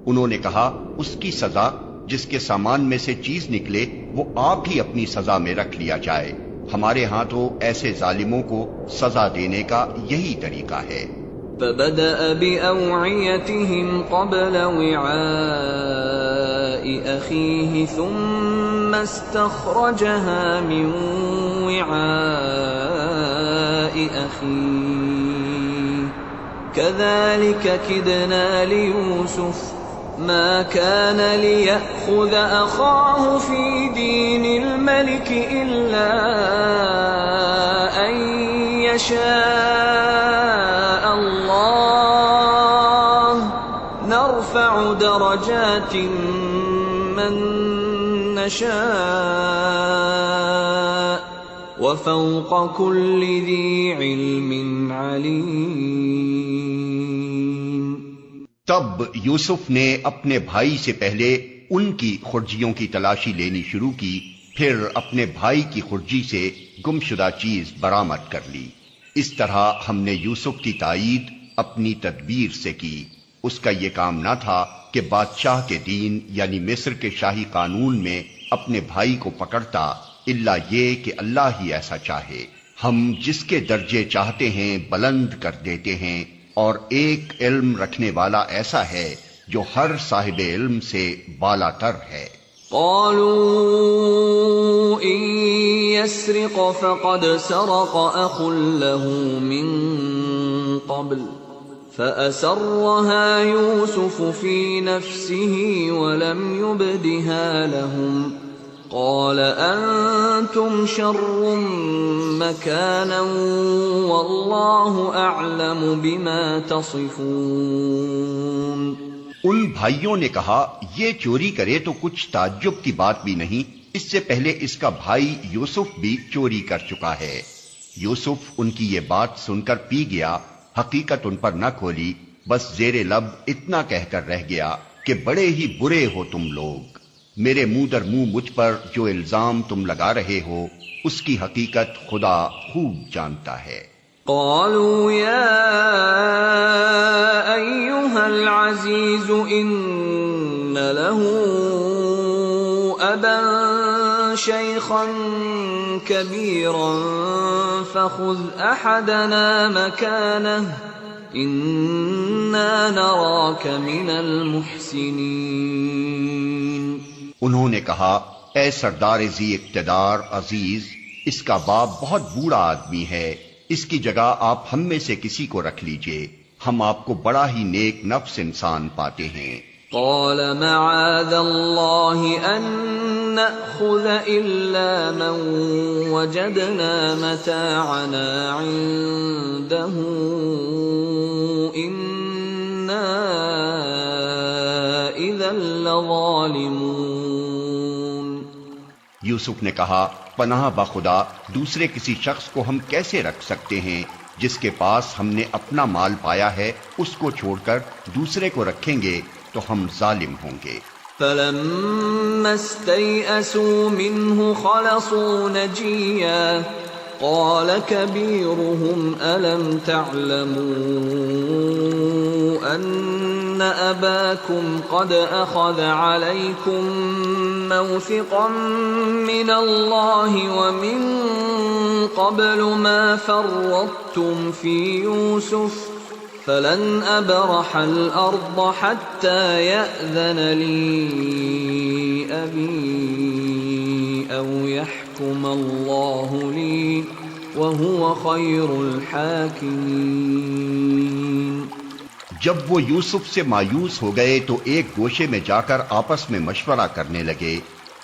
انہوں نے کہا اس کی سزا جس کے سامان میں سے چیز نکلے وہ آپ ہی اپنی سزا میں رکھ لیا جائے، ہمارے ہاں تو ایسے ظالموں کو سزا دینے کا یہی طریقہ ہے۔ فبدأ بأوعيتهم قبل وعاء أخيه ثم استخرجها من وعاء أخيه كذلك كدنا ليوسف ما كان ليأخذ أخاه في دين الملك إلا أن يشاء الله نرفع درجات من نشاء وفوق كل ذي علم عليم۔ تب یوسف نے اپنے بھائی سے پہلے ان کی خرجیوں کی تلاشی لینی شروع کی، پھر اپنے بھائی کی خرجی سے گمشدہ چیز برآمد کر لی۔ اس طرح ہم نے یوسف کی تائید اپنی تدبیر سے کی۔ اس کا یہ کام نہ تھا کہ بادشاہ کے دین یعنی مصر کے شاہی قانون میں اپنے بھائی کو پکڑتا، الا یہ کہ اللہ ہی ایسا چاہے، ہم جس کے درجے چاہتے ہیں بلند کر دیتے ہیں، اور ایک علم رکھنے والا ایسا ہے جو ہر صاحب علم سے بالا تر ہے۔ قالوا إن يسرق فقد سرق أخ له من قبل فأسرها يوسف في نفسه ولم يبدها لهم قال أنتم شر مكانا والله أعلم بما تصفون۔ ان بھائیوں نے کہا یہ چوری کرے تو کچھ تعجب کی بات بھی نہیں، اس سے پہلے اس کا بھائی یوسف بھی چوری کر چکا ہے۔ یوسف ان کی یہ بات سن کر پی گیا، حقیقت ان پر نہ کھولی، بس زیر لب اتنا کہہ کر رہ گیا کہ بڑے ہی برے ہو تم لوگ، میرے منہ در منہ مجھ پر جو الزام تم لگا رہے ہو اس کی حقیقت خدا خوب جانتا ہے۔ قالوا يا أيها العزيز إن له أبا شيخا كبيرا فخذ أحدنا مكانه إنا نراك من المحسنين۔ انہوں نے کہا اے سردار ذی اقتدار عزیز، اس کا باپ بہت بوڑھا آدمی ہے، اس کی جگہ آپ ہم میں سے کسی کو رکھ لیجئے، ہم آپ کو بڑا ہی نیک نفس انسان پاتے ہیں۔ قال معاذ الله أن نأخذ إلا من وجدنا متاعنا عنده إنا إذا لظالمون۔ یوسف نے کہا پناہ بخدا دوسرے کسی شخص کو ہم کیسے رکھ سکتے ہیں، جس کے پاس ہم نے اپنا مال پایا ہے اس کو چھوڑ کر دوسرے کو رکھیں گے تو ہم ظالم ہوں گے۔ فلما استيئسوا منه خلصوا نجيا قال كبيرهم ألم تعلموا أن أباكم قد أخذ عليكم موثقا من الله ومن قبل ما فرطتم في يوسف فلن أبرح الأرض حتى يأذن لي أبي أو يحكم الله لي وهو خير الحاكمين۔ جب وہ یوسف سے مایوس ہو گئے تو ایک گوشے میں جا کر آپس میں مشورہ کرنے لگے۔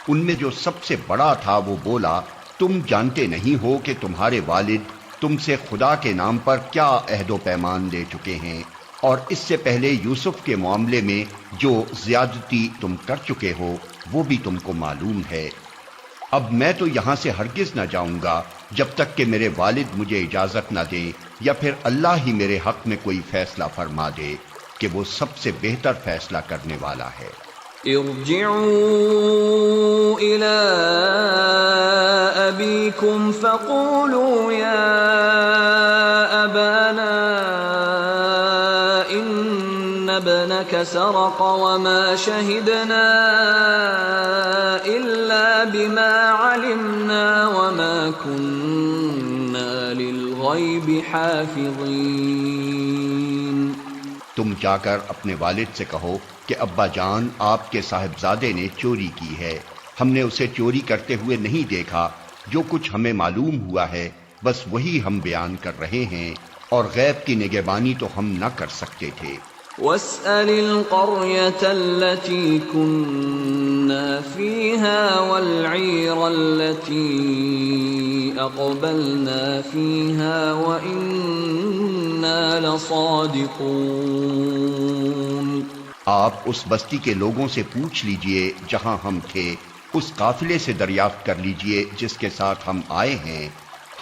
ان میں جو سب سے بڑا تھا وہ بولا تم جانتے نہیں ہو کہ تمہارے والد تم سے خدا کے نام پر کیا عہد و پیمان لے چکے ہیں، اور اس سے پہلے یوسف کے معاملے میں جو زیادتی تم کر چکے ہو وہ بھی تم کو معلوم ہے۔ اب میں تو یہاں سے ہرگز نہ جاؤں گا جب تک کہ میرے والد مجھے اجازت نہ دیں، یا پھر اللہ ہی میرے حق میں کوئی فیصلہ فرما دے کہ وہ سب سے بہتر فیصلہ کرنے والا ہے۔ ارجعوا إلى أبيكم فقولوا يا أبانا إن ابنك سرق وما شهدنا إلا بما علمنا وما كنا للغيب حافظين۔ تم جا کر اپنے والد سے کہو کہ ابا جان آپ کے صاحبزادے نے چوری کی ہے، ہم نے اسے چوری کرتے ہوئے نہیں دیکھا، جو کچھ ہمیں معلوم ہوا ہے بس وہی ہم بیان کر رہے ہیں، اور غیب کی نگہبانی تو ہم نہ کر سکتے تھے۔ واسأل القرية التي كنا فيها والعير التي أقبلنا فيها وإنا لصادقون۔ آپ اس بستی کے لوگوں سے پوچھ لیجئے جہاں ہم تھے، اس قافلے سے دریافت کر لیجئے جس کے ساتھ ہم آئے ہیں،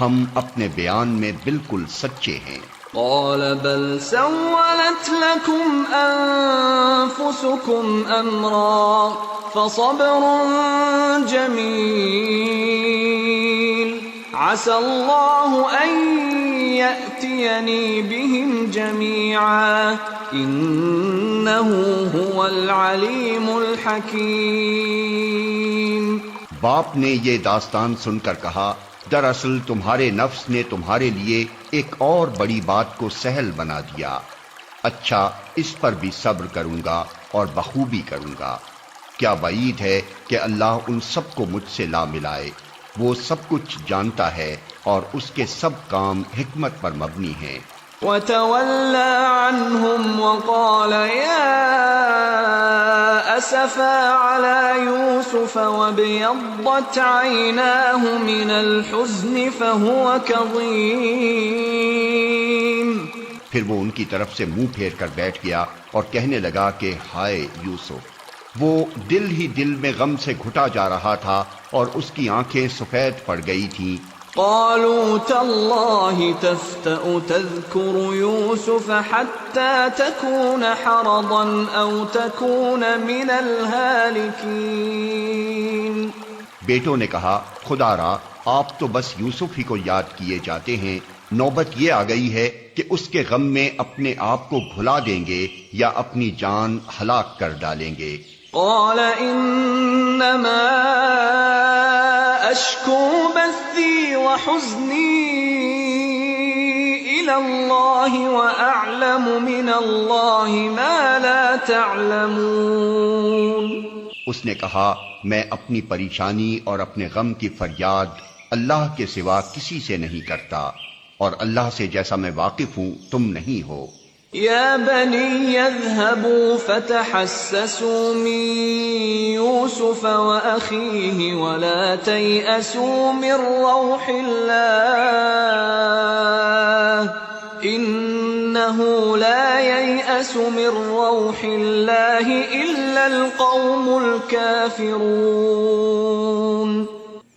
ہم اپنے بیان میں بالکل سچے ہیں۔ قال بل سولت لكم أنفسكم أمرا فصبر جميل عسى الله أن يأتيني بهم جميعا إنه هو العليم الحكيم۔ باپ نے یہ داستان سن کر کہا دراصل تمہارے نفس نے تمہارے لیے ایک اور بڑی بات کو سہل بنا دیا، اچھا اس پر بھی صبر کروں گا اور بخوبی کروں گا۔ کیا بعید ہے کہ اللہ ان سب کو مجھ سے لا ملائے، وہ سب کچھ جانتا ہے اور اس کے سب کام حکمت پر مبنی ہیں۔ وتولى عنهم وقال يا أسفا على يوسف وابيضت عيناه من الحزن فهو كظيم. پھر وہ ان کی طرف سے منہ پھیر کر بیٹھ گیا اور کہنے لگا کہ ہائے یوسف. وہ دل ہی دل میں غم سے گھٹا جا رہا تھا اور اس کی آنکھیں سفید پڑ گئی تھیں. قالوا تالله تفتأ تذكر يوسف حتى تكون حرضا أو تكون من الهالكين. بیٹوں نے کہا خدا را آپ تو بس یوسف ہی کو یاد کیے جاتے ہیں، نوبت یہ آ گئی ہے کہ اس کے غم میں اپنے آپ کو بھلا دیں گے یا اپنی جان ہلاک کر ڈالیں گے. قال انما اشکو بثی وحزنی الى اللہ واعلم من اللہ ما لا تعلمون. اس نے کہا میں اپنی پریشانی اور اپنے غم کی فریاد اللہ کے سوا کسی سے نہیں کرتا، اور اللہ سے جیسا میں واقف ہوں تم نہیں ہو. یا بنی اذهبوا فتحسسوا من یوسف واخیہ ولا تیأسوا من روح اللہ انہ لا ییأس من روح اللہ الا القوم الکافرون.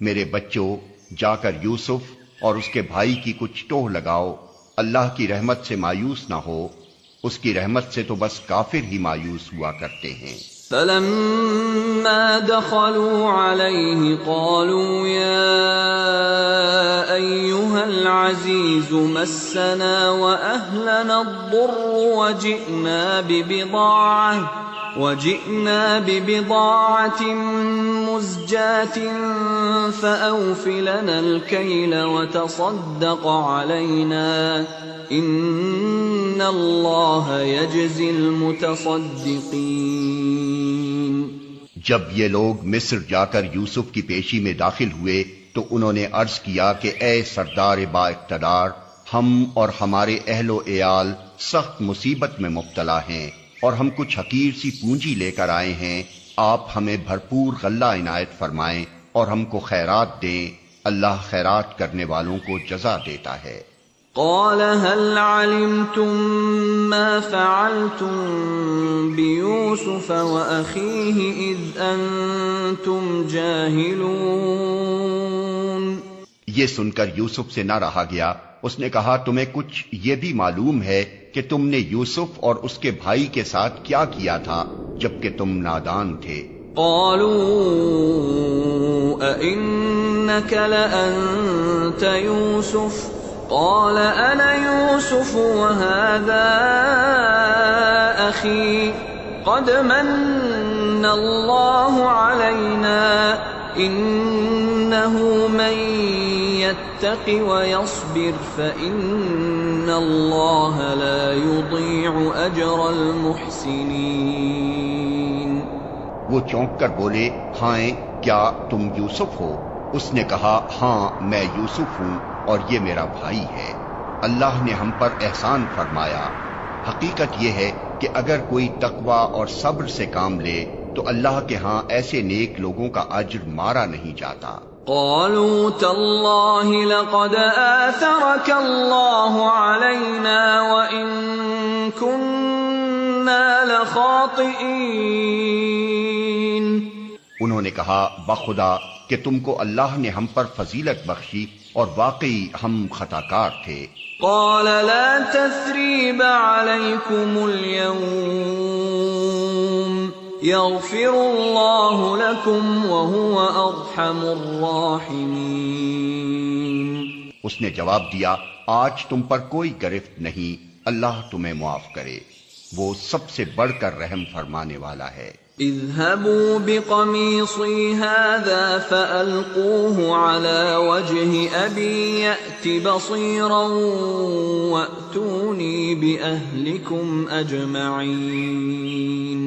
میرے بچوں جا کر یوسف اور اس کے بھائی کی کچھ ٹوہ لگاؤ، اللہ کی رحمت سے مایوس نہ ہو، اس کی رحمت سے تو بس کافر ہی مایوس ہوا کرتے ہیں. فلما دخلوا عليه قالوا يا أيها العزيز مسنا وأهلنا الضر وجئنا ببضاعة مزجاة فأوف لنا الكيل وتصدق علينا إن الله يجزي المتصدقين. جب یہ لوگ مصر جا کر یوسف کی پیشی میں داخل ہوئے تو انہوں نے عرض کیا کہ اے سردار با اقتدار، ہم اور ہمارے اہل و عیال سخت مصیبت میں مبتلا ہیں اور ہم کچھ حقیر سی پونجی لے کر آئے ہیں، آپ ہمیں بھرپور غلہ عنایت فرمائیں اور ہم کو خیرات دیں، اللہ خیرات کرنے والوں کو جزا دیتا ہے. قال هل علمتم ما فعلتم بيوسف وأخيه إذ أنتم جاهلون. یہ سن کر یوسف سے نہ رہا گیا. اس نے کہا تمہیں کچھ یہ بھی معلوم ہے کہ تم نے یوسف اور اس کے بھائی کے ساتھ کیا کیا تھا جبکہ تم نادان تھے. قالوا أئنك لأنت يوسف قال أنا يوسف وهذا أخي قد من الله علينا إنه من يتق ويصبر فإن الله لا يضيع أجر المحسنين. وہ چونک کر بولے ہاں کیا تم یوسف ہو؟ اس نے کہا ہاں میں یوسف ہوں اور یہ میرا بھائی ہے، اللہ نے ہم پر احسان فرمایا. حقیقت یہ ہے کہ اگر کوئی تقوی اور صبر سے کام لے تو اللہ کے ہاں ایسے نیک لوگوں کا اجر مارا نہیں جاتا. قالوا تالله لقد آثرك الله علينا وإن كنا لخاطئين. انہوں نے کہا بخدا کہ تم کو اللہ نے ہم پر فضیلت بخشی اور واقعی ہم خطاکار تھے. قال لا تثریب علیکم اليوم یغفر اللہ لکم وہو ارحم الراحمین. اس نے جواب دیا آج تم پر کوئی گرفت نہیں، اللہ تمہیں معاف کرے، وہ سب سے بڑھ کر رحم فرمانے والا ہے. اذهبوا بقميصي هذا فألقوه على وجه أبي يأت بصيرا وأتوني بأهلكم أجمعين.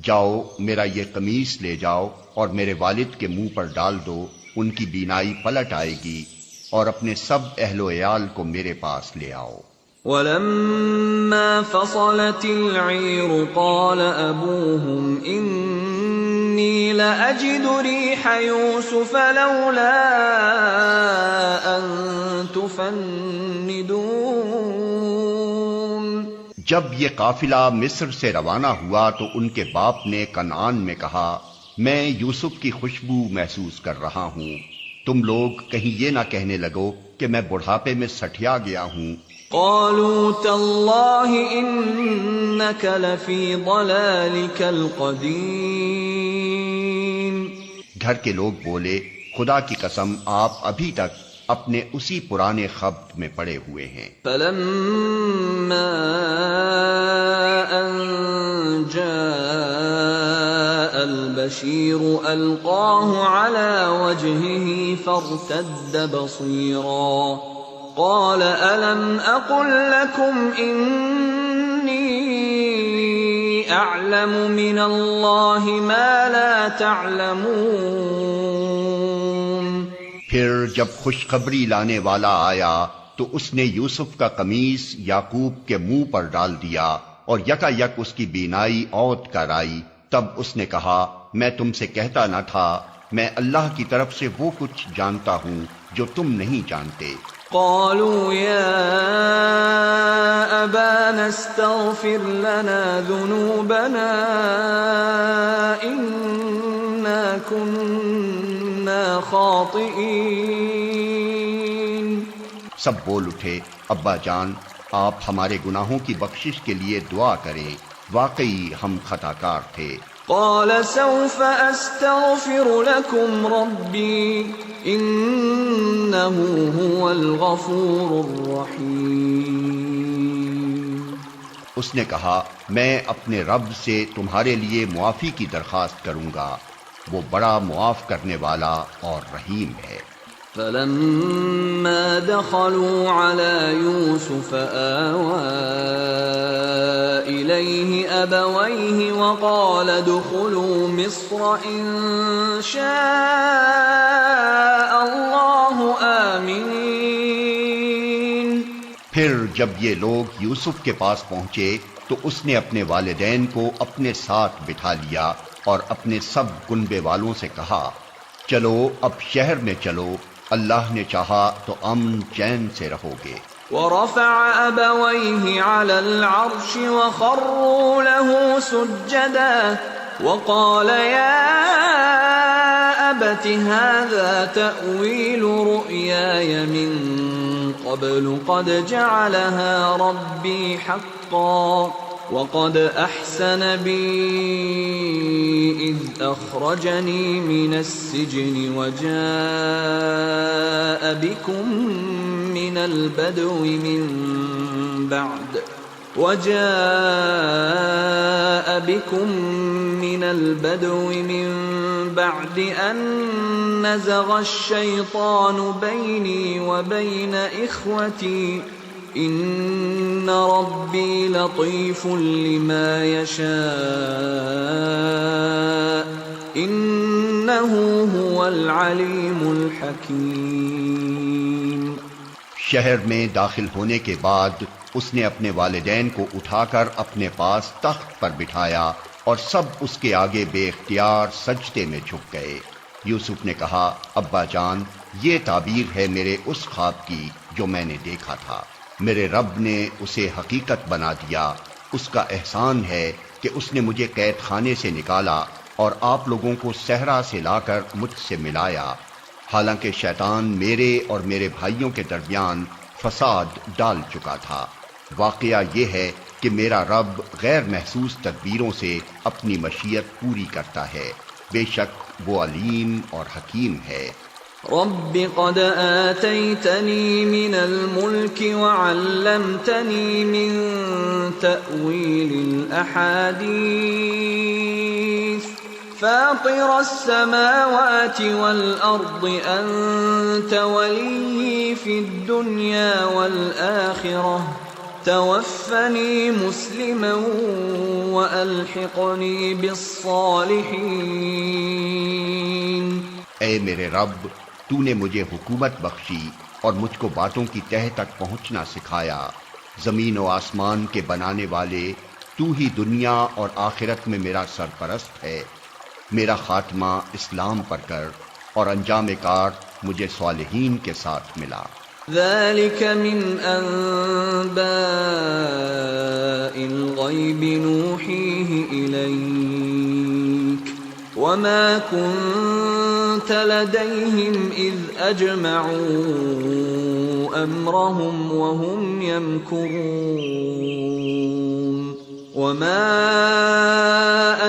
جاؤ میرا یہ قمیص لے جاؤ اور میرے والد کے منہ پر ڈال دو، ان کی بینائی پلٹ آئے گی، اور اپنے سب اہل و عیال کو میرے پاس لے آؤ. ولما فصلت العير قال أبوهم إني لأجد ريح يوسف لولا أن تفندون. جب یہ قافلہ مصر سے روانہ ہوا تو ان کے باپ نے کنعان میں کہا میں یوسف کی خوشبو محسوس کر رہا ہوں، تم لوگ کہیں یہ نہ کہنے لگو کہ میں بڑھاپے میں سٹھیا گیا ہوں۔ قالوا تالله إنك لفي ضلالك القديم. گھر کے لوگ بولے خدا کی قسم آپ ابھی تک اپنے اسی پرانے خبت میں پڑے ہوئے ہیں۔ فلما أن جاء البشير ألقاه على وجهه فارتد بصيرا قال ألم أقل لكم إني أعلم من الله ما لا تعلمون. پھر جب خوشخبری لانے والا آیا تو اس نے یوسف کا قمیص یعقوب کے منہ پر ڈال دیا اور یکا یک اس کی بینائی اوت کر آئی۔ تب اس نے کہا میں تم سے کہتا نہ تھا میں اللہ کی طرف سے وہ کچھ جانتا ہوں جو تم نہیں جانتے۔ قالوا يا أبانا استغفر لنا ذنوبنا إنا كنا خاطئين. سب بول اٹھے ابا جان آپ ہمارے گناہوں کی بخشش کے لیے دعا کریں، واقعی ہم خطا کار تھے۔ قال سوف أستغفر لكم ربي إنه هو الغفور الرحيم. اس نے کہا میں اپنے رب سے تمہارے لیے معافی کی درخواست کروں گا، وہ بڑا معاف کرنے والا اور رحیم ہے۔ فلما دخلوا على يوسف آوى إليه أبويه وقال ادخلوا مصر إن شاء الله آمنين. پھر جب یہ لوگ یوسف کے پاس پہنچے تو اس نے اپنے والدین کو اپنے ساتھ بٹھا لیا اور اپنے سب کنبے والوں سے کہا چلو اب شہر میں چلو، اللہ نے چاہا تو امن چین سے رہو گے۔ ورفع أبويه على العرش وخروا له سجدا وقال يا أبت هذا تأويل رؤياي من قبل قد جعلها ربي حقا وقد أحسن بي إذ أخرجني من السجن وجاء بكم من البدو من بعد أن نزغ الشيطان بيني وبين إخوتي إن ربي لطيف لما يشاء إنه هو العليم الحكيم. شہر میں داخل ہونے کے بعد اس نے اپنے والدین کو اٹھا کر اپنے پاس تخت پر بٹھایا اور سب اس کے آگے بے اختیار سجدے میں جھک گئے۔ یوسف نے کہا ابا جان یہ تعبیر ہے میرے اس خواب کی جو میں نے دیکھا تھا، میرے رب نے اسے حقیقت بنا دیا، اس کا احسان ہے کہ اس نے مجھے قید خانے سے نکالا اور آپ لوگوں کو صحرا سے لا کر مجھ سے ملایا، حالانکہ شیطان میرے اور میرے بھائیوں کے درمیان فساد ڈال چکا تھا۔ واقعہ یہ ہے کہ میرا رب غیر محسوس تدبیروں سے اپنی مشیت پوری کرتا ہے، بے شک وہ علیم اور حکیم ہے۔ رب قد آتيتني من الملك وعلمتني من تأويل الأحاديث فاطر السماوات والأرض أنت ولي في الدنيا والآخرة توفني مسلما وألحقني بالصالحين. اے میرے رب تو نے مجھے حکومت بخشی اور مجھ کو باتوں کی تہ تک پہنچنا سکھایا، زمین و آسمان کے بنانے والے تو ہی دنیا اور آخرت میں میرا سرپرست ہے، میرا خاتمہ اسلام پر کر اور انجام کار مجھے صالحین کے ساتھ ملا۔ ذلك من أنباء الغيب نوحيه إليك وما كنت لديهم إذ أجمعوا أمرهم وهم يمكرون وما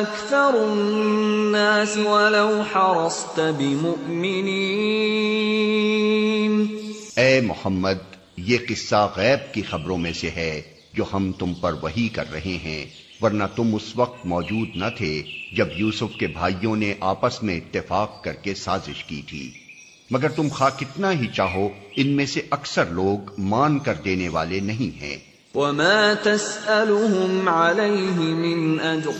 أكثر الناس ولو حرصت بمؤمنين۔ اے محمد، یہ قصہ غیب کی خبروں میں سے ہے جو ہم تم پر وحی کر رہے ہیں، ورنہ تم اس وقت موجود نہ تھے جب یوسف کے بھائیوں نے آپس میں اتفاق کر کے سازش کی تھی، مگر تم خواہ کتنا ہی چاہو ان میں سے اکثر لوگ مان کر دینے والے نہیں ہیں۔ وما تسألهم عليه من أجر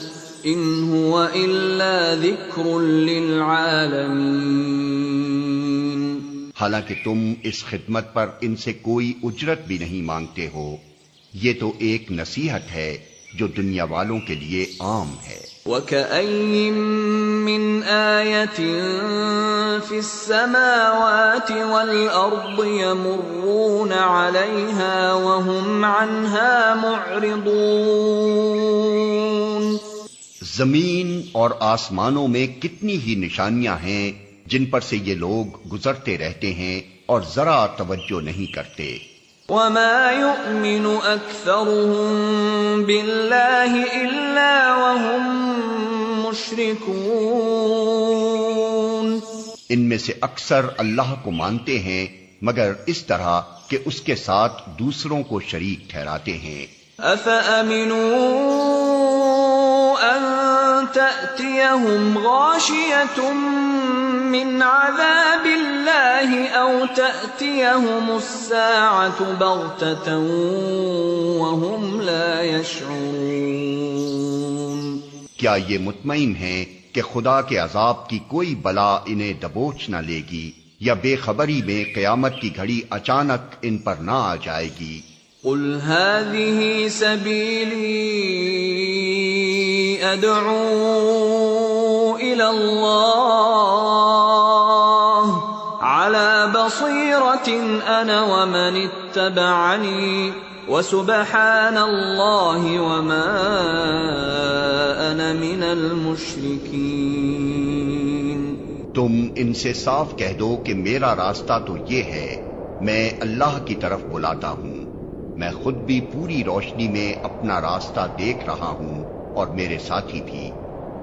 إن هو إلا ذكر للعالمين۔ حالانکہ تم اس خدمت پر ان سے کوئی اجرت بھی نہیں مانگتے ہو، یہ تو ایک نصیحت ہے جو دنیا والوں کے لیے عام ہے۔ وَكَأَيٍّ مِّنْ آيَةٍ فِي السَّمَاوَاتِ وَالْأَرْضِ يَمُرُّونَ عَلَيْهَا وَهُمْ عَنْهَا مُعْرِضُونَ۔ زمین اور آسمانوں میں کتنی ہی نشانیاں ہیں جن پر سے یہ لوگ گزرتے رہتے ہیں اور ذرا توجہ نہیں کرتے۔ وَمَا يُؤْمِنُ أَكْثَرُهُم بِاللَّهِ إِلَّا وَهُم مُشْرِكُونَ۔ ان میں سے اکثر اللہ کو مانتے ہیں مگر اس طرح کہ اس کے ساتھ دوسروں کو شریک ٹھہراتے ہیں۔ أَفَأَمِنُوا أَن تَأْتِيَهُمْ غَاشِيَةٌ من عذاب الله أو تأتيهم الساعة بغتة وهم لا يشعرون۔ کیا یہ مطمئن ہیں کہ خدا کے عذاب کی کوئی بلا انہیں دبوچ نہ لے گی یا بے خبری میں قیامت کی گھڑی اچانک ان پر نہ آ جائے گی؟ قل هذه سبيلي أدعو إلى الله على بصيرة أنا ومن اتبعني وسبحان الله وما أنا من المشركين۔ تم ان سے صاف کہہ دو کہ میرا راستہ تو یہ ہے، میں اللہ کی طرف بلاتا ہوں، میں خود بھی پوری روشنی میں اپنا راستہ دیکھ رہا ہوں اور میرے ساتھی بھی،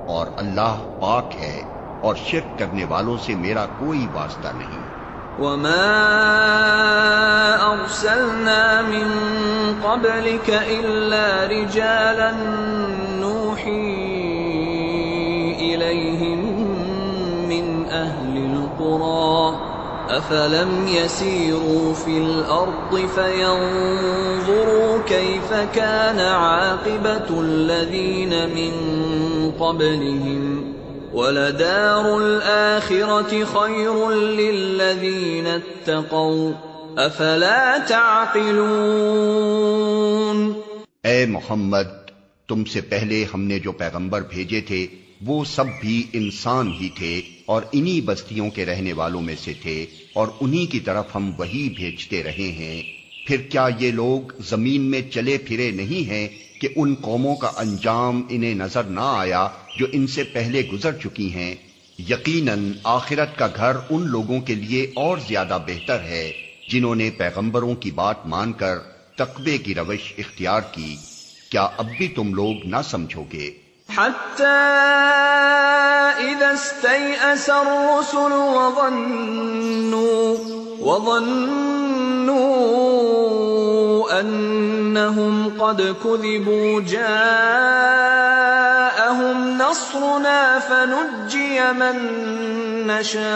اور اللہ پاک ہے اور شرک کرنے والوں سے میرا کوئی واسطہ نہیں۔ وما أرسلنا من قبلك إلا رجالا نوحي إليهم من أهل القرى أفلم يسيروا في الأرض فينظروا كيف كان عاقبة الذين من قبلهم وَلَدَارُ الْآخِرَةِ خَيْرٌ لِّلَّذِينَ اتَّقَوْا أَفَلَا تَعْقِلُونَ۔ اے محمد، تم سے پہلے ہم نے جو پیغمبر بھیجے تھے وہ سب بھی انسان ہی تھے اور انہی بستیوں کے رہنے والوں میں سے تھے، اور انہی کی طرف ہم وہی بھیجتے رہے ہیں۔ پھر کیا یہ لوگ زمین میں چلے پھرے نہیں ہیں کہ ان قوموں کا انجام انہیں نظر نہ آیا جو ان سے پہلے گزر چکی ہیں؟ یقیناً آخرت کا گھر ان لوگوں کے لیے اور زیادہ بہتر ہے جنہوں نے پیغمبروں کی بات مان کر تقوی کی روش اختیار کی۔ کیا اب بھی تم لوگ نہ سمجھو گے؟ حتى إذا استيأس الرسل وظنوا أنهم قد كذبوا جاءهم نصرنا فنجي من نشاء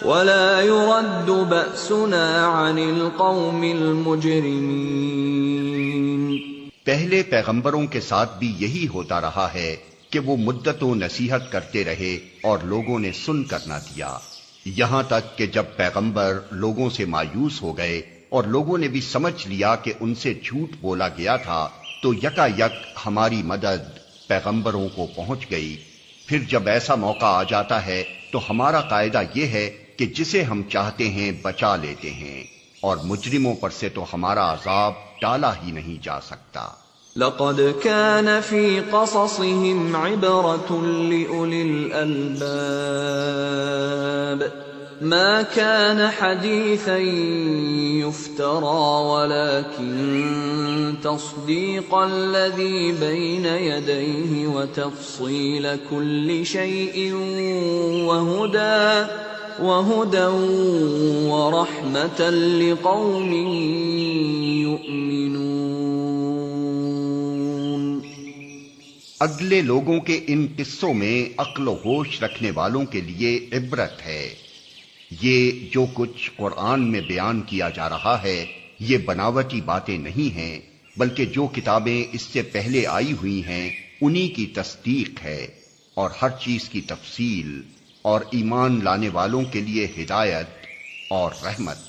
ولا يرد بأسنا عن القوم المجرمين۔ پہلے پیغمبروں کے ساتھ بھی یہی ہوتا رہا ہے کہ وہ مدت و نصیحت کرتے رہے اور لوگوں نے سن کر نہ دیا، یہاں تک کہ جب پیغمبر لوگوں سے مایوس ہو گئے اور لوگوں نے بھی سمجھ لیا کہ ان سے جھوٹ بولا گیا تھا، تو یکا یک ہماری مدد پیغمبروں کو پہنچ گئی۔ پھر جب ایسا موقع آ جاتا ہے تو ہمارا قاعدہ یہ ہے کہ جسے ہم چاہتے ہیں بچا لیتے ہیں، اور مجرموں پر سے تو ہمارا عذاب ٹالا ہی نہیں جا سکتا۔ لقد كان في قصصهم عبرة لأولي الألباب ما كان حديثا يفترى ولكن تصديق الذي بين يديه وتفصيل كل شيء وهدى ورحمة لقوم يؤمنون۔ اگلے لوگوں کے ان قصوں میں عقل و ہوش رکھنے والوں کے لیے عبرت ہے۔ یہ جو کچھ قرآن میں بیان کیا جا رہا ہے یہ بناوٹی باتیں نہیں ہیں، بلکہ جو کتابیں اس سے پہلے آئی ہوئی ہیں انہی کی تصدیق ہے، اور ہر چیز کی تفصیل، اور ایمان لانے والوں کے لیے ہدایت اور رحمت۔